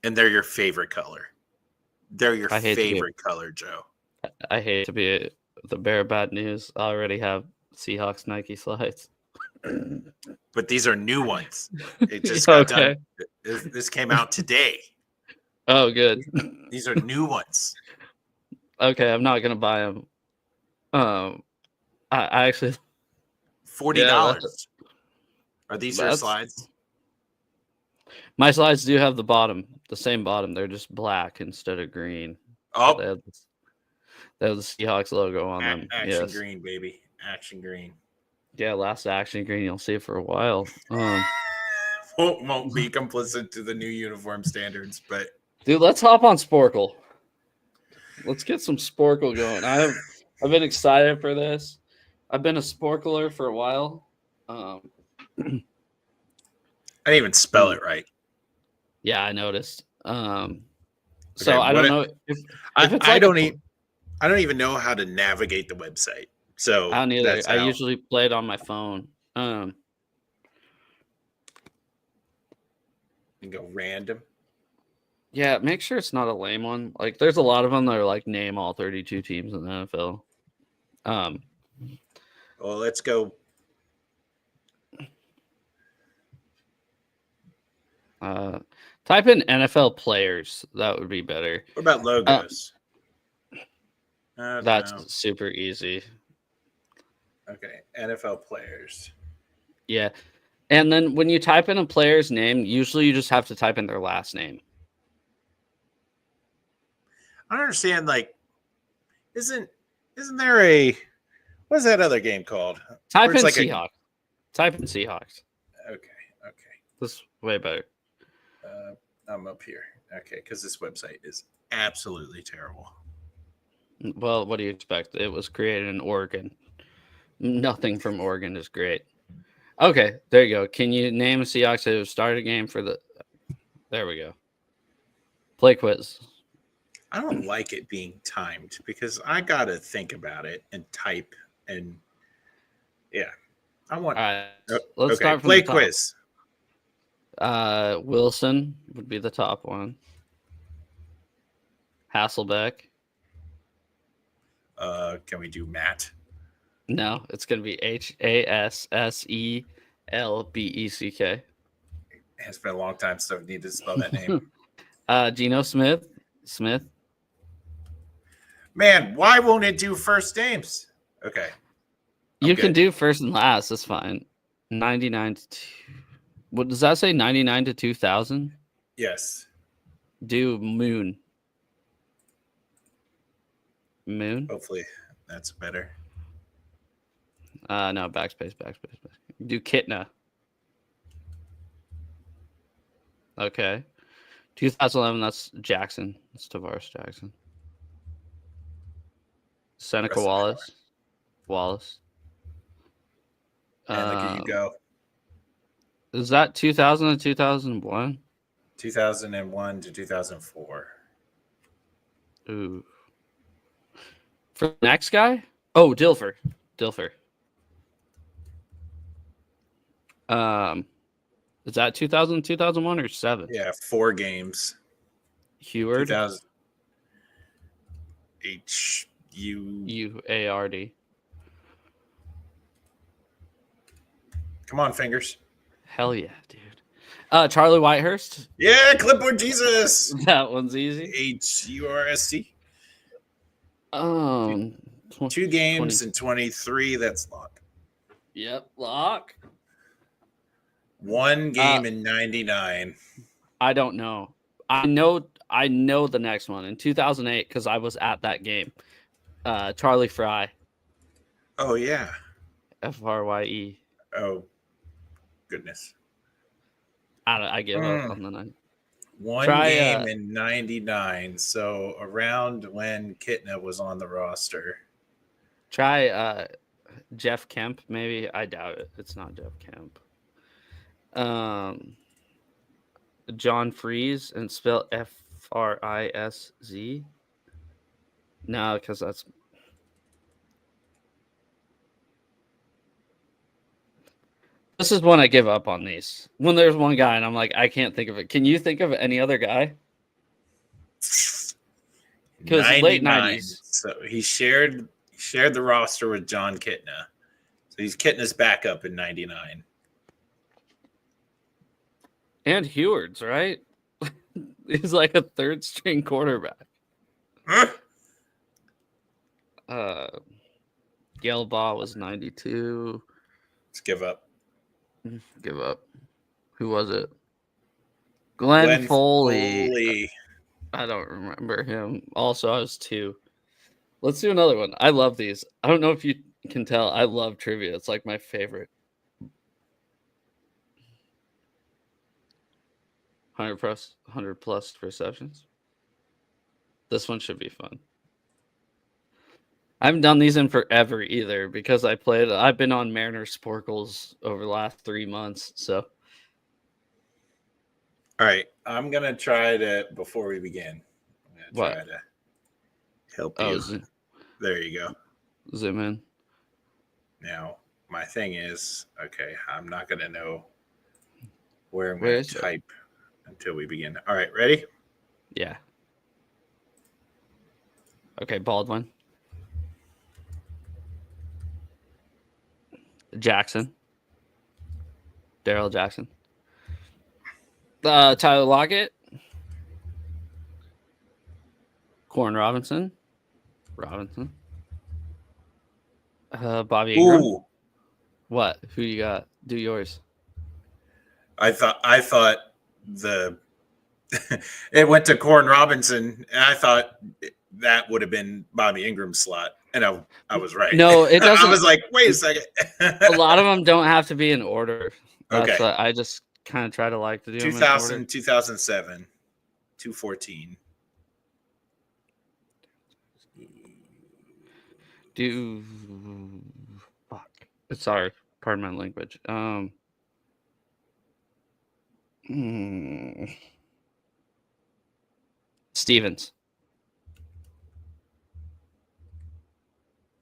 And they're your favorite color. They're your favorite color, Joe. I hate to be the bearer of bad news. I already have Seahawks Nike slides. But these are new ones. It just got done. This came out today. Oh, good. These are new ones. Okay, I'm not gonna buy them. I actually $40. Are these your slides? My slides do have the same bottom. They're just black instead of green. Oh, they have the Seahawks logo on them. Action green, baby. Action green. Yeah, last action green. You'll see it for a while. Won't be complicit to the new uniform standards, but dude, let's hop on Sporkle. Let's get some Sporkle going. I've been excited for this. I've been a Sporkler for a while. I didn't even spell it right. Yeah, I noticed. So okay, I don't know if it's I don't even know how to navigate the website. So I don't either. I usually play it on my phone. And go random. Yeah, make sure it's not a lame one. Like, there's a lot of them that are like name all 32 teams in the NFL. Well, let's go. Type in NFL players. That would be better. What about logos? That's super easy. Okay, NFL players. Yeah. And then when you type in a player's name, usually you just have to type in their last name. I don't understand, like, isn't there a, what is that other game called? Type in Seahawks. Type in Seahawks. Okay. This is way better. I'm up here. Okay, because this website is absolutely terrible. Well, what do you expect? It was created in Oregon. Nothing from Oregon is great. Okay, there you go. Can you name a Seahawks that have started a game for the... There we go. Play quiz. I don't like it being timed because I got to think about it and type and... Yeah. I want... All right, let's start from play the top. quiz. Wilson would be the top one. Hasselbeck. Can we do Matt? No, it's going to be Hasselbeck. It's been a long time, so I need to spell that name. Geno Smith. Man, why won't it do first names? Okay. You can do first and last. That's fine. 99 to 2. What does that say? 99 to 2000? Yes. Do Moon. Hopefully that's better. No, backspace. Do Kitna. Okay. 2011, that's Jackson. That's Tavares Jackson. Seneca Rest of the Wallace. And look at you go. Is that 2000 and 2001? 2001 to 2004. Ooh. For the next guy? Oh, Dilfer. Is that 2000, 2001 or 7? Yeah, 4 games. Heward. 2000. UARD. Come on, fingers. Hell yeah, dude. Charlie Whitehurst. Yeah, clipboard Jesus. That one's easy. HURST. 2 2 games in 23. That's lock. Yep, lock. 1 game in 99. I don't know. I know the next one in 2008 because I was at that game. Charlie Fry. Oh yeah. FRYE. Oh goodness. I give up on the night. 1 game in 99. So around when Kitna was on the roster. Try Jeff Kemp, maybe. I doubt it. It's not Jeff Kemp. John Freeze and spell FRISZ. No, because that's. This is when I give up on these. When there's one guy and I'm like, I can't think of it. Can you think of any other guy? Because late 90s. So he shared the roster with John Kitna. So he's Kitna's backup in 99. And Heward's, right? He's like a third string quarterback. Gelbaugh was 92. Let's give up. Give up. Who was it? Glenn Foley. I don't remember him. Also, I was 2. Let's do another one. I love these. I don't know if you can tell. I love trivia. It's like my favorite. 100 plus receptions. This one should be fun. I haven't done these in forever either because I've been on Mariner Sporkles over the last 3 months. So, all right, I'm gonna try to before we begin. I'm gonna try to help you. There you go. Zoom in. Now, my thing is, okay, I'm not gonna know where I'm gonna type until we begin. All right, ready? Yeah. Okay, Baldwin. Jackson. Daryl Jackson. Tyler Lockett. Corn Robinson. Bobby Ingram. Ooh. What? Who you got? Do yours. I thought it went to Corn Robinson, and I thought that would have been Bobby Ingram's slot, and I was right. No, it doesn't. I was like, wait a second. A lot of them don't have to be in order. Okay. I just kind of try to like to do 2000, 2007, 214. Fuck. Sorry, pardon my language. Stevens.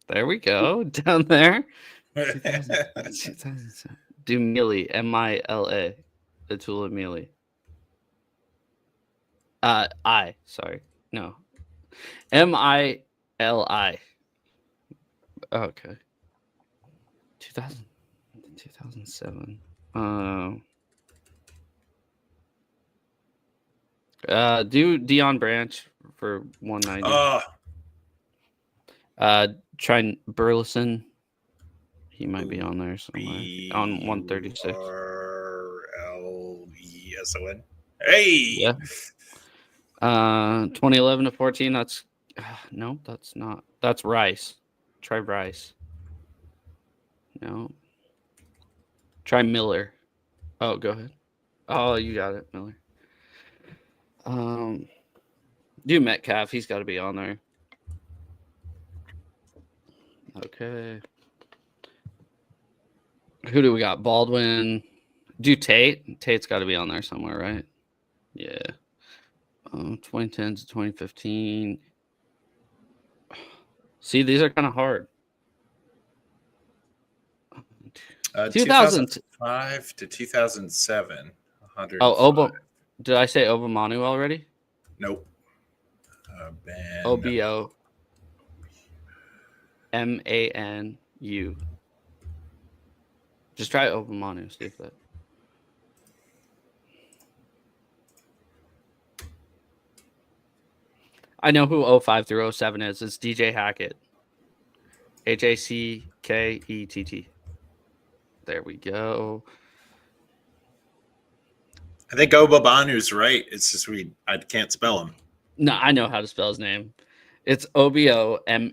There we go. Down there. 2007. Do Mealy. Mila. Atula Mealy. Sorry. No. Mili. Okay. 2007. Do Deion Branch for 190. Try Burleson. He might be on there somewhere. On 136. RLESON. Hey. Yeah. 2011 to 14. That's no, that's not. That's Rice. Try Rice. No. Try Miller. Oh, go ahead. Oh, you got it, Miller. Do Metcalf. He's got to be on there. Okay. Who do we got? Baldwin. Do Tate. Tate's got to be on there somewhere, right? Yeah. 2010 to 2015. See, these are kind of hard. 2005 to 2007. 105. Oh, did I say Obamanu already? Nope. Ben. OBO. MANU. Just try Obamanu. See if that. I know who 05 through 07 is. It's DJ Hackett. Hackett. There we go. I think Obabanu's right. It's just I can't spell him. No, I know how to spell his name. It's OBOMANU.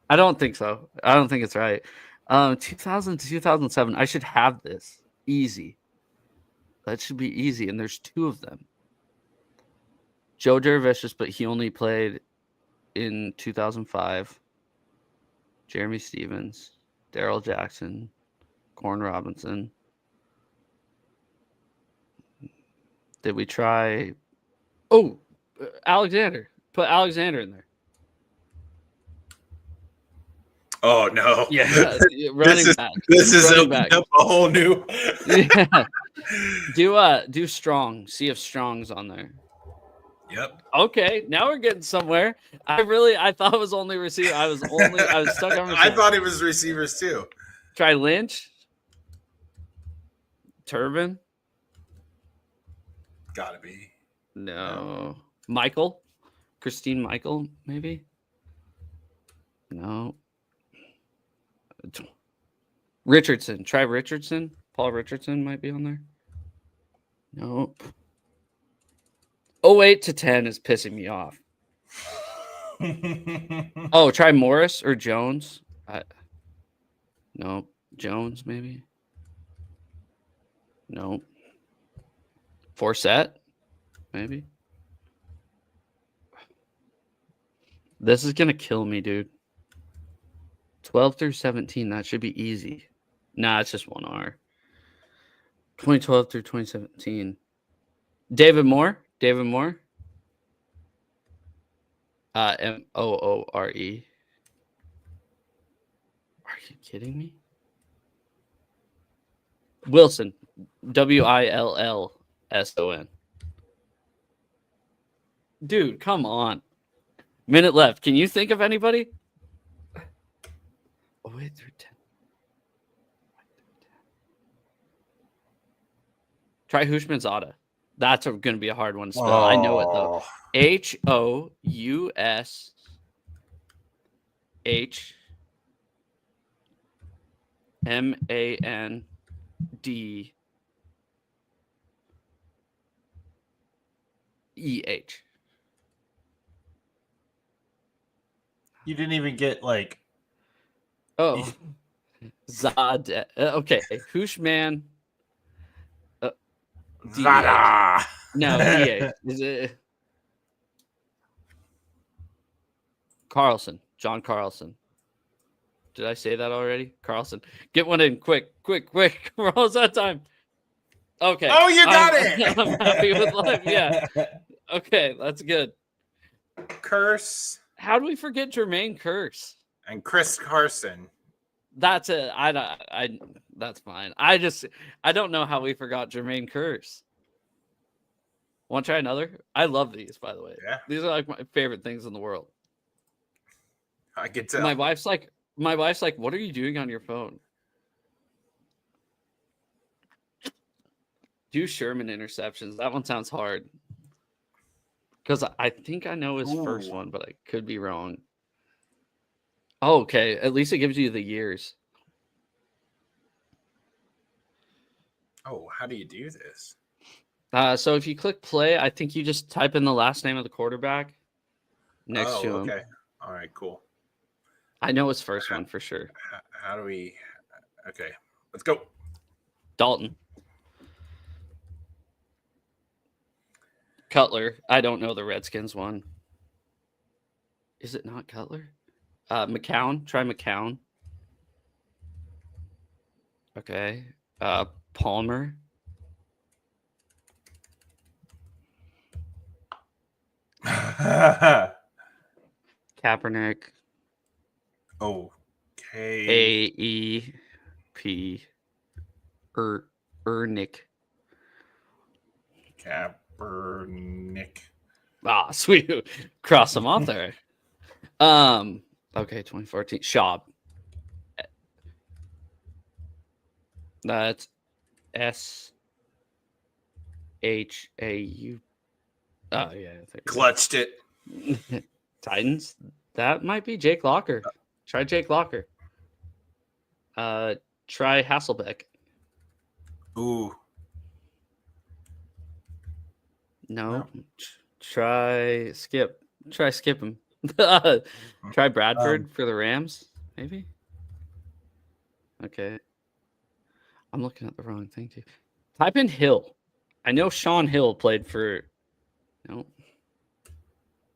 I don't think so. I don't think it's right. 2000 to 2007. I should have this easy. That should be easy, and there's two of them. Joe Dervishis, but he only played in 2005. Jeremy Stevens, Darrell Jackson, Corn Robinson. Did we try? Oh, Alexander. Put Alexander in there. Oh no! Yeah, running back. This is opening up a whole new. Yeah. Do Strong. See if Strong's on there. Yep. Okay, now we're getting somewhere. I thought it was only receiver. I was stuck on receiver. I thought it was receivers too. Try Lynch. Turbin. Gotta be. No. Michael. Christine Michael, maybe. No. Richardson. Try Richardson. Paul Richardson might be on there. Nope. 08 to 10 is pissing me off. Oh, try Morris or Jones. No. Jones, maybe. No. Forsett, maybe. This is going to kill me, dude. 12 through 17, that should be easy. Nah, it's just 1R. 2012 through 2017. David Moore. Moore. Moore. Are you kidding me? Wilson. Willson. Dude, come on. Minute left. Can you think of anybody? Oh, 8 through 10. Try Hushmanzada. That's going to be a hard one to spell. Oh. I know it, though. HOUSHMANDEH. You didn't even get like. Oh, Zad. Okay, Hushman. Zada. No, DH. Is it Carlson? John Carlson. Did I say that already? Carlson. Get one in quick. We're almost out of time. Okay. Oh, you got it. I'm happy with life. Yeah. Okay, that's good. Curse. How do we forget Jermaine Curse? And Chris Carson. That's it. That's fine. I don't know how we forgot Jermaine Curse. Want to try another? I love these, by the way. Yeah. These are like my favorite things in the world. I can tell. My wife's like, what are you doing on your phone? Do Sherman interceptions. That one sounds hard. Because I think I know his first one, but I could be wrong. Oh, okay. At least it gives you the years. Oh, how do you do this? So if you click play, I think you just type in the last name of the quarterback next to him. Okay. All right, cool. I know his first one for sure. How do we... Okay, let's go. Dalton. Cutler. I don't know the Redskins one. Is it not Cutler? McCown. Try McCown. Okay. Palmer. Kaepernick. Okay. AEP. Ernick. Kaepernick. Ah, sweet. Cross them off there. Okay, 2014. Schaub. That's SHAU. Oh, yeah. Clutched it. Titans. That might be Jake Locker. Try Jake Locker. Try Hasselbeck. Ooh. No. Try Skip. Try Skip him. Try Bradford for the Rams, maybe. Okay. I'm looking at the wrong thing too. Type in Hill. I know Sean Hill played for. No.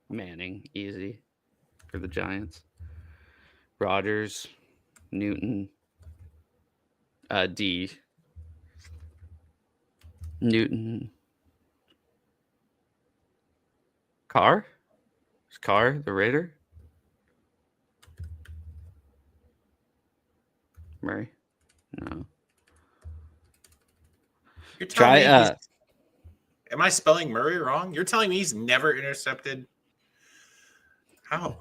Manning, easy for the Giants. Rodgers, Newton, D. Newton. Carr? Is Carr the Raider? Murray? No. You're telling Try me am I spelling Murray wrong? You're telling me he's never intercepted? How?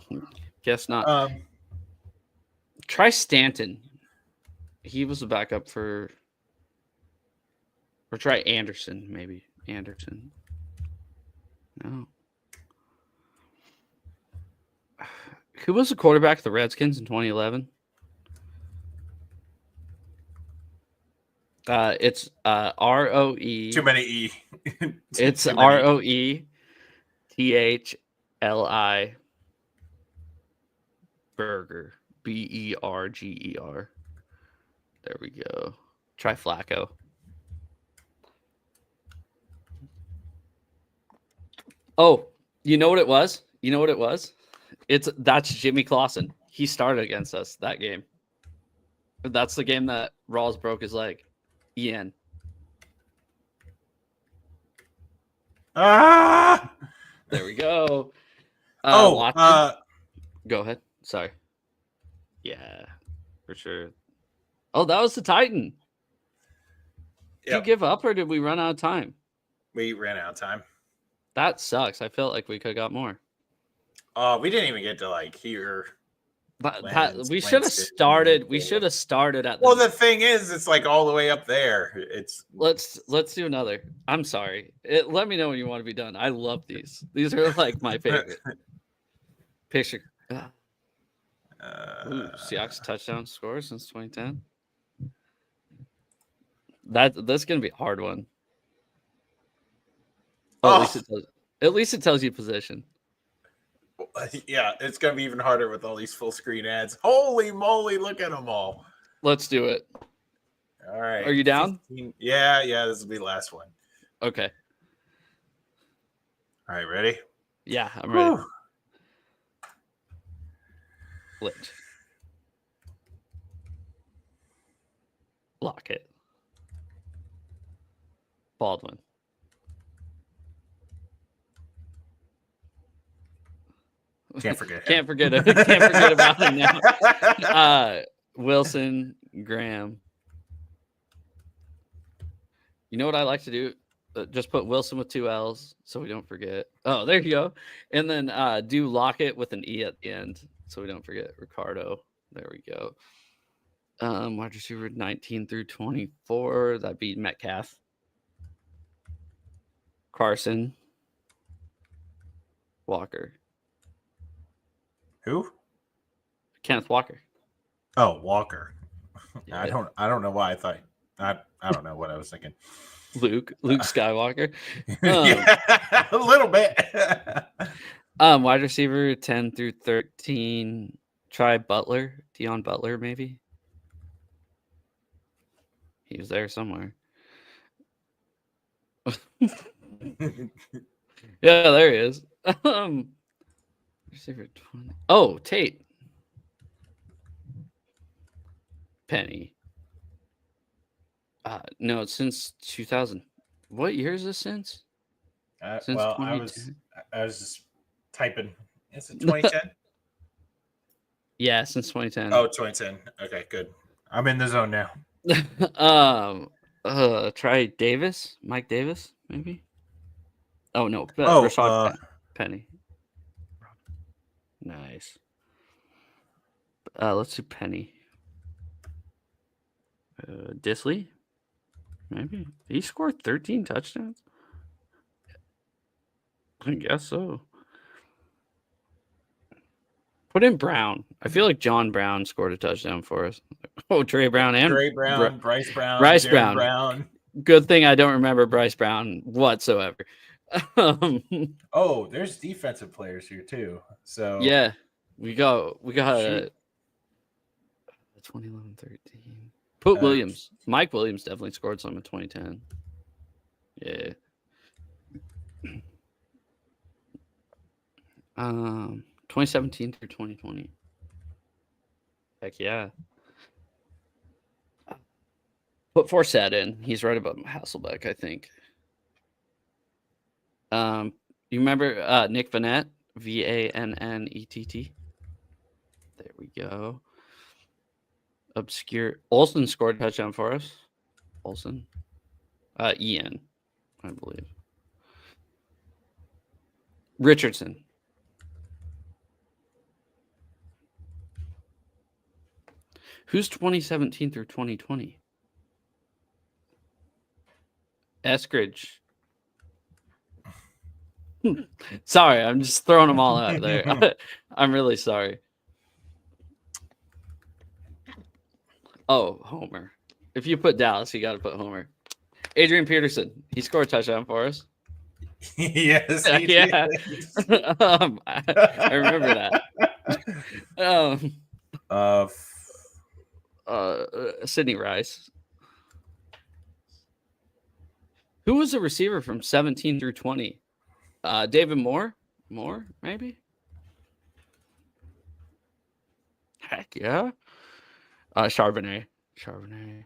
guess not. Try Stanton. He was a backup for. Or try Anderson, maybe. Anderson. No. Who was the quarterback of the Redskins in 2011? It's ROE. Too many E. It's Too many. ROETHLI Burger. BERGER. There we go. Try Flacco. Oh, you know what it was? You know what it was? That's Jimmy Clausen. He started against us that game. That's the game that Rawls broke his leg. Ian. Ah! There we go. Go ahead. Sorry. Yeah, for sure. Oh, that was the Titan. Did you give up or did we run out of time? We ran out of time. That sucks. I felt like we could have got more. We didn't even get to hear. We should have started. We should have started at. Well, the thing is, it's all the way up there. Let's do another. I'm sorry. Let me know when you want to be done. I love these. These are my favorite. Picture. Seahawks touchdown score since 2010. That's gonna be a hard one. At least it tells you position. Yeah, it's gonna be even harder with all these full screen ads. Holy moly, look at them all. Let's do it. All right. Are you down? 15. Yeah, this will be the last one. Okay. All right, ready? Yeah, I'm ready. Lit. Lockett. Baldwin. Can't forget. Can't forget it. Can't forget about him now. Wilson, Graham. You know what I like to do? Just put Wilson with 2 L's so we don't forget. Oh, there you go. And then do Lockett with an E at the end so we don't forget. Ricardo. There we go. Wide receiver 19 through 24. That'd be Metcalf. Carson. Walker. Who? Kenneth Walker. Oh, Walker. Yeah. I don't know why I thought. I don't know what I was thinking. Luke Skywalker. Yeah, a little bit. Wide receiver 10 through 13. Try Butler. Deion Butler, maybe. He was there somewhere. Yeah, there he is. Receiver 20. Oh, Tate. Penny. No, it's since 2000. What year is this since? Since Well, 2010. I was just typing. Is it 2010? Yeah, since 2010. Oh, 2010. Okay, good. I'm in the zone now. Try Davis, Mike Davis, maybe. Oh no, Oh, Rashad Penny. Nice. Let's do Penny. Disley, maybe he scored 13 touchdowns. I guess so. Put in Brown. I feel like John Brown scored a touchdown for us. Oh, Trey Brown and Trey Brown, Bryce Brown, Bryce Jared Brown. Good thing I don't remember Bryce Brown whatsoever. Oh, there's defensive players here too. So yeah, we got Shoot. 2011, 13. Put Williams. Mike Williams definitely scored some in 2010. Yeah. 2017 through 2020. Heck yeah. Put Forsett in. He's right above Hasselbeck, I think. You remember Nick Vannett? Vannett. There we go. Obscure. Olsen scored a touchdown for us. Olsen. Ian, I believe. Richardson. Who's 2017 through 2020? Eskridge. Sorry, I'm just throwing them all out there. I'm really sorry. Oh, Homer. If you put Dallas, you got to put Homer. Adrian Peterson. He scored a touchdown for us. yes, Yeah. I remember that. Sidney Rice. Who was the receiver from 17 through 20? David Moore? Moore, maybe? Heck yeah. Charbonnet. Bonnet.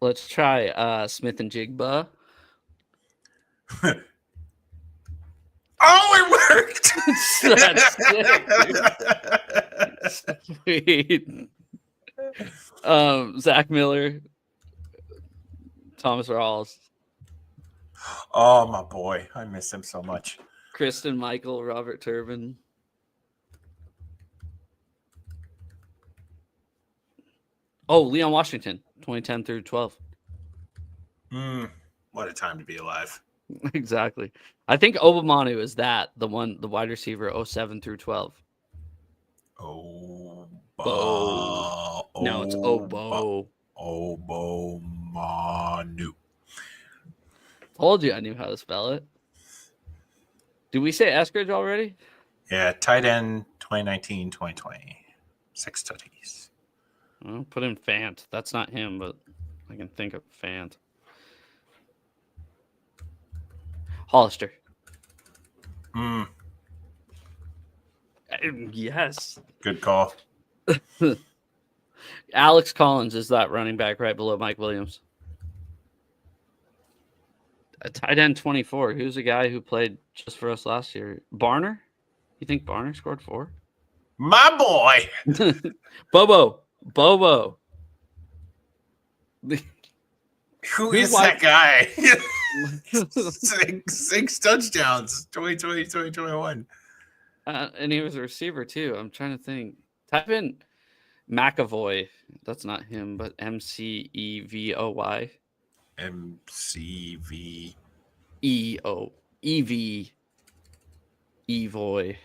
Let's try Smith and Jigba. Oh, it worked! That's sick, dude. Sweet. Zach Miller, Thomas Rawls. Oh, my boy. I miss him so much. Kristen Michael, Robert Turbin. Oh, Leon Washington, 2010 through 12. What a time to be alive. Exactly. I think Obamanu is the wide receiver 07 through 12. Oh, No, it's Obo. Obamanu. Told you I knew how to spell it. Did we say Eskridge already? Yeah, tight end 2019, 2020. 6 tutties. Well, put in Fant. That's not him, but I can think of Fant. Hollister. Yes. Good call. Alex Collins is that running back right below Mike Williams. A tight end 24. Who's a guy who played just for us last year? Barner? You think Barner scored 4? My boy. Bobo. Who is that guy? 6 touchdowns. 2020, 2021. And he was a receiver too. I'm trying to think. Type in McAvoy. That's not him, but MCEVOY. MCV. EV. Evoy.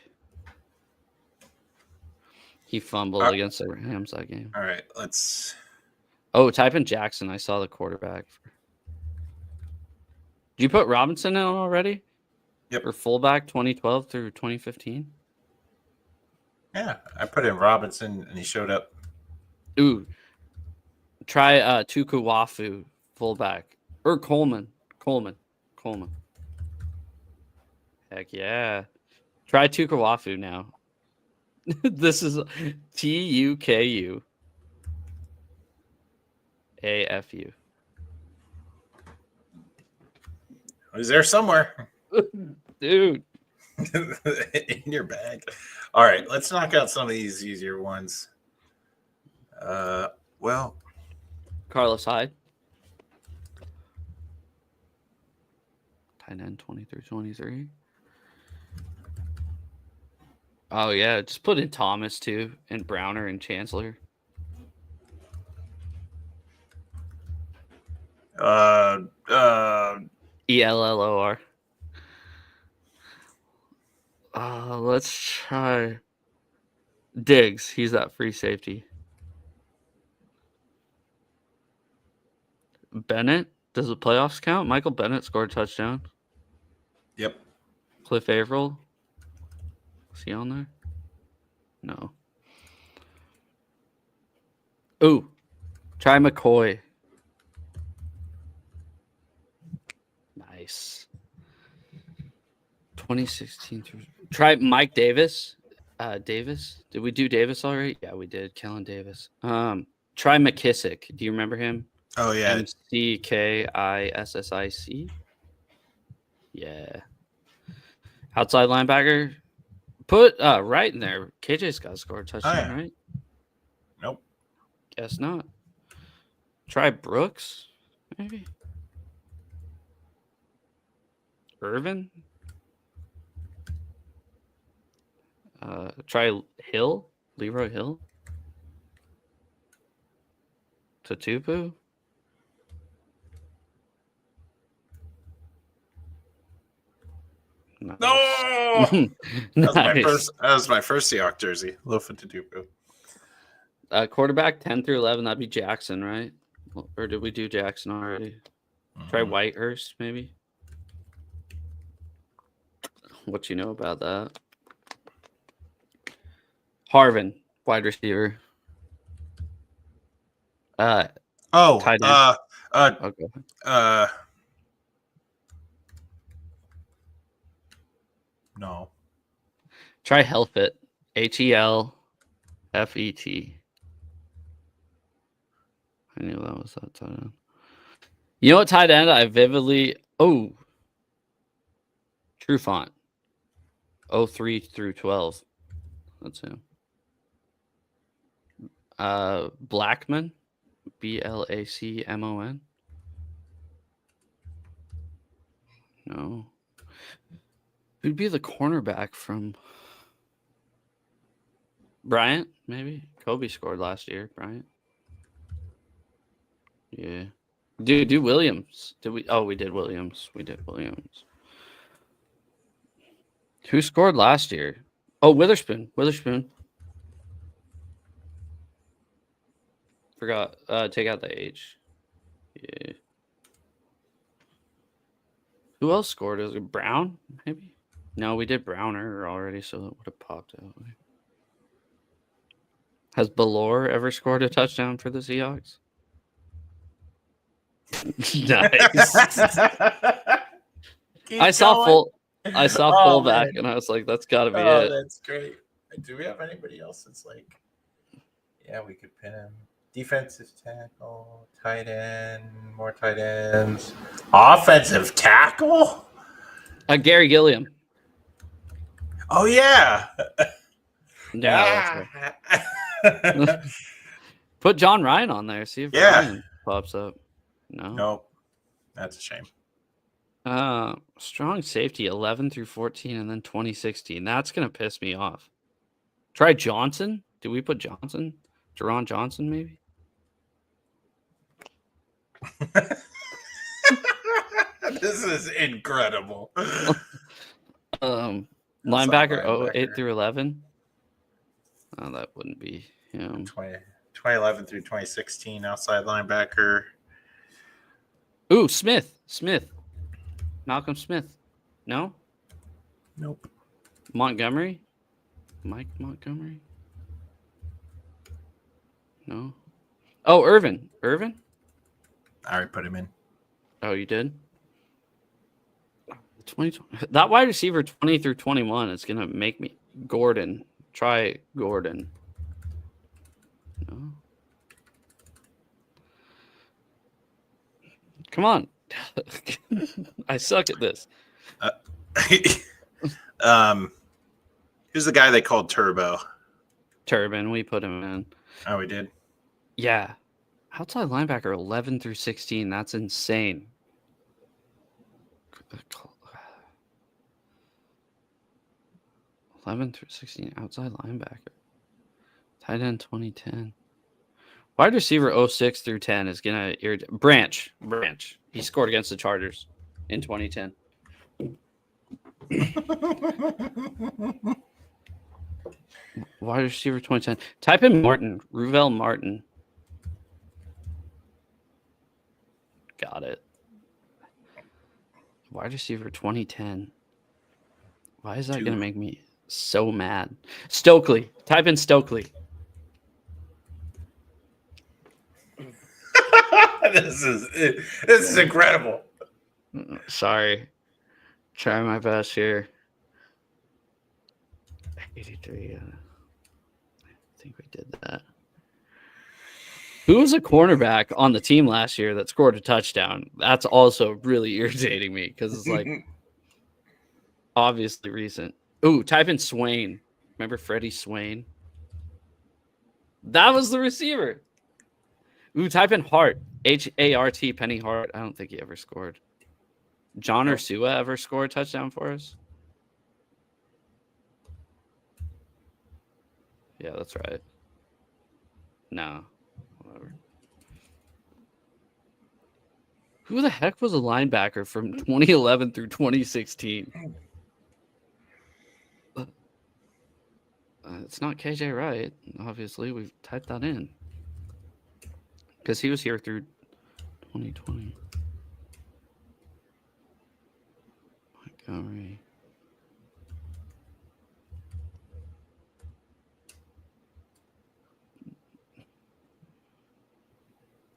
He fumbled against the Rams that game. All right, let's. Oh, type in Jackson. I saw the quarterback. Did you put Robinson in already? Yep. For fullback 2012 through 2015? Yeah, I put in Robinson and he showed up. Ooh. Try Tukuwafu fullback or Coleman. Heck yeah. Try Tukuwafu now. This is Tukuafu. He's there somewhere. Dude. In your bag. All right, let's knock out some of these easier ones. Well, Carlos Hyde. Tight end 23. Oh yeah, just put in Thomas too, and Browner and Chancellor. ELLOR. Let's try Diggs. He's that free safety. Bennett. Does the playoffs count? Michael Bennett scored a touchdown. Yep. Cliff Averill. Is he on there? No. Ooh. Try McCoy. Nice. 2016 through. Try Mike Davis. Davis. Did we do Davis already? Yeah, we did. Kellen Davis. Try McKissick. Do you remember him? Oh yeah. McKissic. Yeah. Outside linebacker. Put right in there. KJ's got to score a touchdown, right? Nope. Guess not. Try Brooks, maybe. Irvin. Try Hill. Leroy Hill. Tatupu. Nice. No. Nice. That was my first Seahawks jersey. Lofa Tatupu. Quarterback 10 through 11. That'd be Jackson, right? Or did we do Jackson already? Try Whitehurst, maybe. What you know about that? Harvin, wide receiver. Tight end. Okay. No. Try Helfet. HELFET. I knew that was that tight end. You know what tight end I vividly... Oh. Trufant. 03 through 12. That's him. Blackman. BLACMON. No. Who'd be the cornerback from Bryant? Maybe Kobe scored last year. Bryant. Yeah. Do Williams. Did we? Oh, we did Williams. Who scored last year? Oh, Witherspoon. Forgot. Take out the H. Yeah. Who else scored? Was it Brown? Maybe. No, we did Browner already, so it would have popped out. Has Ballore ever scored a touchdown for the Seahawks? Nice. I saw fullback, and I was like, "That's got to be it." That's great. Do we have anybody else that's like? Yeah, we could pin him. Defensive tackle, tight end, more tight ends. Offensive tackle? Gary Gilliam. Oh, yeah. No. Put John Ryan on there. See if Ryan pops up. No. Nope. That's a shame. Strong safety 11 through 14 and then 2016. That's going to piss me off. Try Johnson. Did we put Johnson? Jerron Johnson, maybe? This is incredible. Linebacker 08 through 11. Oh, that wouldn't be him. 2011 through 2016 outside linebacker. Ooh, Smith. Malcolm Smith. No? Nope. Montgomery? Mike Montgomery? No. Oh, Irvin. Irvin? I already put him in. Oh, you did? 2020. That wide receiver 20 through 21 is going to make me. Gordon. Try Gordon. No. Come on. I suck at this. Who's the guy they called Turbo? Turbin. We put him in. Oh, we did? Yeah. Outside linebacker 11 through 16. That's insane. 11 through 16. Outside linebacker. Tight end 2010. Wide receiver 06 through 10 is going to irritate. Branch. He scored against the Chargers in 2010. Wide receiver 2010. Type in Martin. Ruvel Martin. Got it. Wide receiver 2010. Why is that going to make me so mad? Stokely. Type in Stokely. This is incredible. Sorry. Try my best here. 83. I think we did that. Who was a cornerback on the team last year that scored a touchdown? That's also really irritating me because it's like obviously recent. Ooh, type in Swain. Remember Freddie Swain? That was the receiver. Ooh, type in Hart. H-A-R-T, Penny Hart. I don't think he ever scored. John Ursua ever scored a touchdown for us? Yeah, that's right. No. Whatever. Who the heck was a linebacker from 2011 through 2016? It's not KJ Wright. Obviously, we've typed that in. Because he was here through 2020. Montgomery.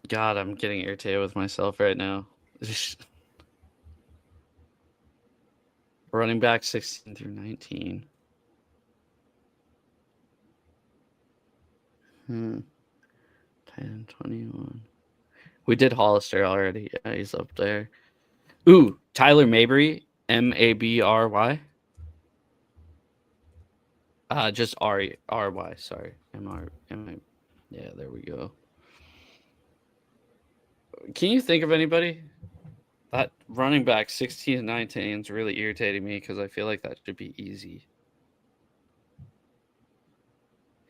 God, I'm getting irritated with myself right now. Running back 16 through 19. 10, 21. We did Hollister already. Yeah, he's up there. Ooh, Tyler Mabry. Mabry. Just R-Y, sorry. M-I. Yeah, there we go. Can you think of anybody? That running back 16 and 19 is really irritating me because I feel like that should be easy.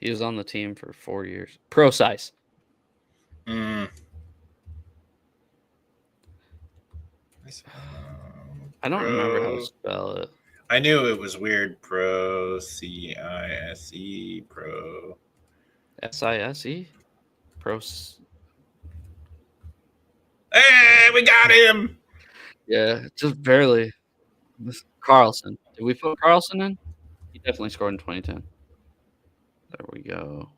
He was on the team for 4 years. Pro size. I don't remember how to spell it. I knew it was weird. Pro C-I-S-E. Pro S-I-S-E? Hey, we got him. Yeah, just barely. Carlson. Did we put Carlson in? He definitely scored in 2010. There we go.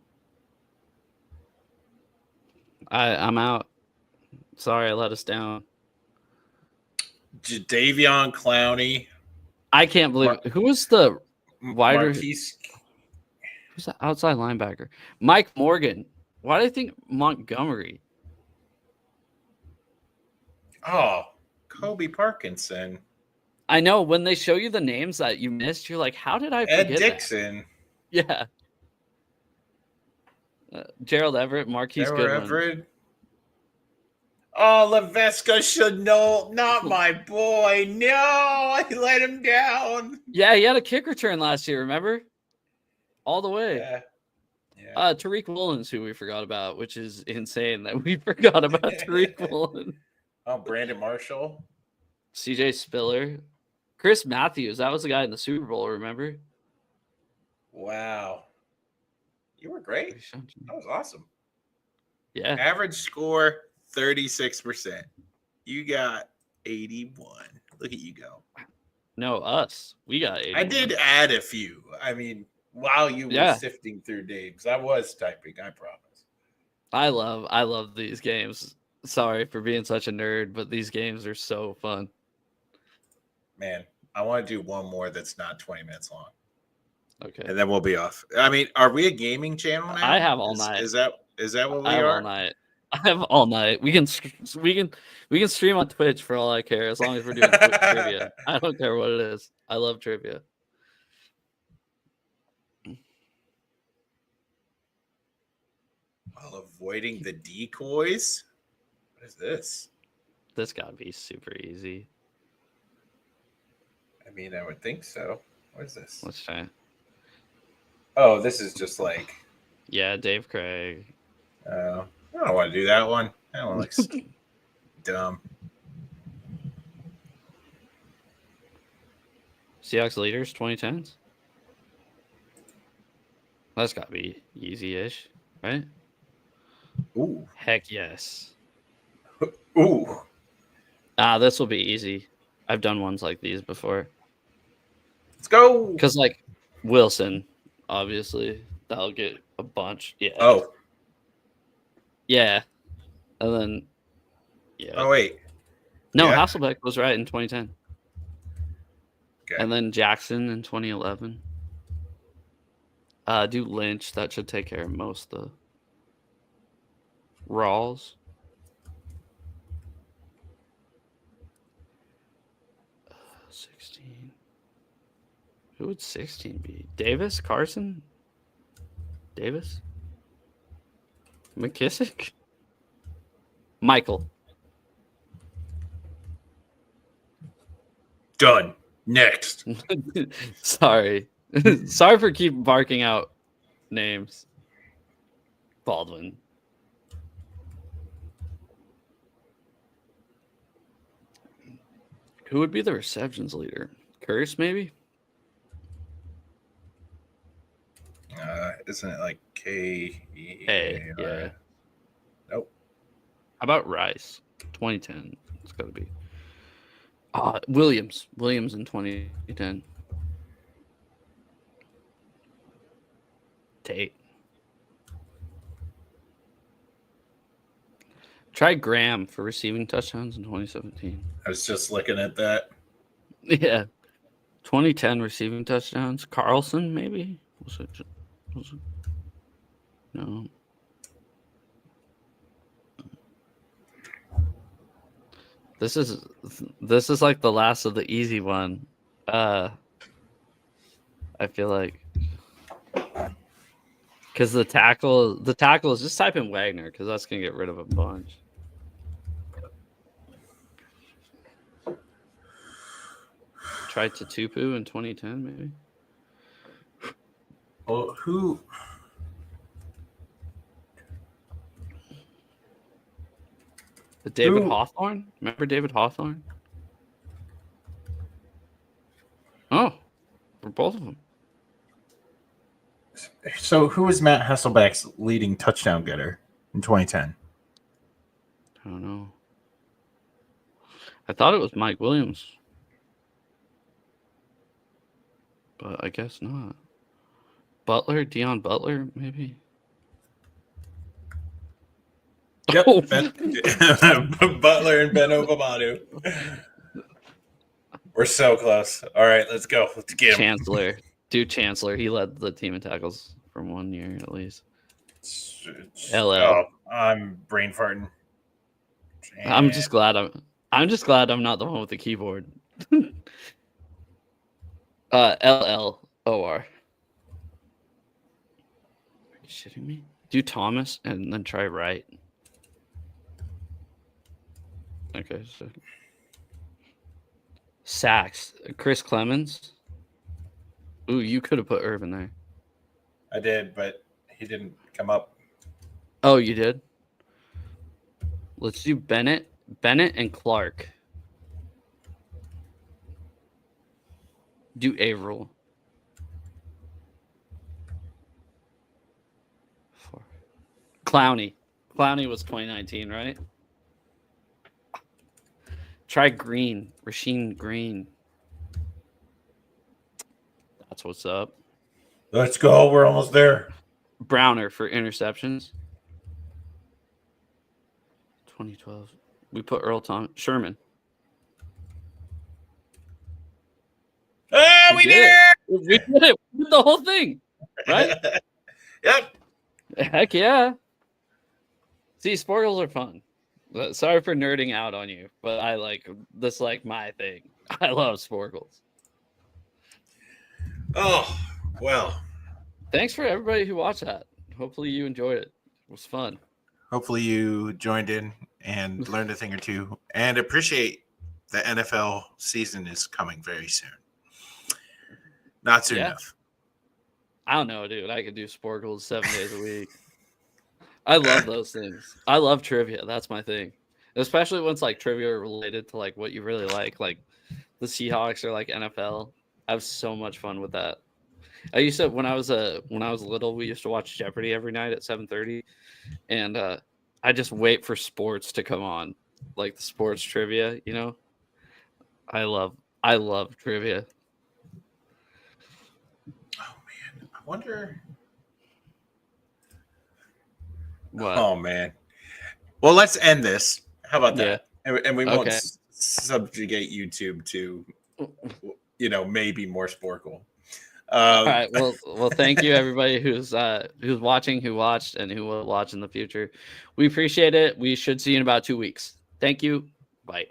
I'm out. Sorry, I let us down. Jadeveon Clowney. I can't believe it. Who was the wider? Marquise. Who's the outside linebacker? Mike Morgan. Why do I think Montgomery? Oh, Kobe Parkinson. I know when they show you the names that you missed, you're like, how did I forget Ed Dixon. That? Yeah. Gerald Everett, Marquise Goodwin. Everett. Oh, Laveska Chenault. Not my boy. No, I let him down. Yeah, he had a kick return last year, remember? All the way. Yeah. Tariq Woolen's who we forgot about, which is insane that we forgot about Tariq Woolen. Oh, Brandon Marshall. CJ Spiller. Chris Matthews. That was the guy in the Super Bowl, remember? Wow. You were great. That was awesome. Yeah. Average score, 36%. You got 81. Look at you go. No, us. We got 81. I did add a few. I mean, while you were sifting through names, I was typing, I promise. I love these games. Sorry for being such a nerd, but these games are so fun. Man, I want to do one more that's not 20 minutes long. Okay. And then we'll be off. I mean, are we a gaming channel now? I have all night. Is that what we I have are? all night. I have all night. We can stream on Twitch for all I care, as long as we're doing trivia. I don't care what it is. I love trivia. While avoiding the decoys? What is this? This gotta be super easy. I mean, I would think so. What is this? Let's try it. Oh, this is just like... Yeah, Dave Craig. I don't want to do that one. That one looks dumb. Seahawks leaders 2010s. That's gotta be easy-ish, right? Ooh. Heck yes. Ooh. This will be easy. I've done ones like these before. Let's go. Because, like, Wilson, obviously, that'll get a bunch. Yeah. Oh. Yeah. And then, yeah. Oh, wait. No, Yeah. Hasselbeck was right in 2010. Okay. And then Jackson in 2011. Do Lynch. That should take care of most of the Rawls. Uh, 16. Who would 16 be? Davis? Carson? Davis? McKissick? Michael. Done. Next. Sorry. Sorry for keep barking out names. Baldwin. Who would be the receptions leader? Curse, maybe? Isn't it like K? Hey, yeah. Nope. How about Rice? 2010. It's got to be. Williams. Williams in 2010. Tate. Try Graham for receiving touchdowns in 2017. I was just looking at that. Yeah. 2010 receiving touchdowns. Carlson, maybe? Was it? No. This is like the last of the easy one. I feel like because the tackle is just type in Wagner because that's gonna get rid of a bunch. Try Tutupu in 2010, maybe. Well, who? David Hawthorne? Remember David Hawthorne? Oh, for both of them. So who was Matt Hasselbeck's leading touchdown getter in 2010? I don't know. I thought it was Mike Williams. But I guess not. Butler? Deion Butler, maybe? Yep. Oh. Butler and Ben Obamanu. We're so close. All right, let's go. Let's get him. Chancellor. Dude, Chancellor. He led the team in tackles from 1 year at least. LL. Oh, I'm brain farting. I'm just glad I'm not the one with the keyboard. LLOR. Are you shitting me? Do Thomas and then try Wright. Okay, so sacks. Chris Clemens. Ooh, you could have put Irvin there. I did, but he didn't come up. Oh, you did? Let's do Bennett and Clark. Do Averill. 4. Clowney. Clowney was 2019, right? Try Green. Rasheem Green. That's what's up. Let's go. We're almost there. Browner for interceptions. 2012. We put Earl Sherman. Oh, we did it! We did it. We did the whole thing, right? Yep. Heck yeah. See, Sporkles are fun. Sorry for nerding out on you, but I like this, like my thing. I love Sporkles. Oh, well. Thanks for everybody who watched that. Hopefully you enjoyed it. It was fun. Hopefully you joined in and learned a thing or two and appreciate the NFL season is coming very soon. Not soon enough. I don't know, dude. I could do Sporkles 7 days a week. I love those things. I love trivia. That's my thing. Especially when it's like trivia related to like what you really like the Seahawks or like NFL. I have so much fun with that. I used to when I was little, we used to watch Jeopardy every night at 7:30, and I just wait for sports to come on, like the sports trivia. You know, I love trivia. Oh man, I wonder. What? Oh man. Well, let's end this. How about that? Yeah. And we won't subjugate YouTube to, maybe more Sporkle. All right. Well, thank you everybody who's watching, who watched, and who will watch in the future. We appreciate it. We should see you in about 2 weeks. Thank you. Bye.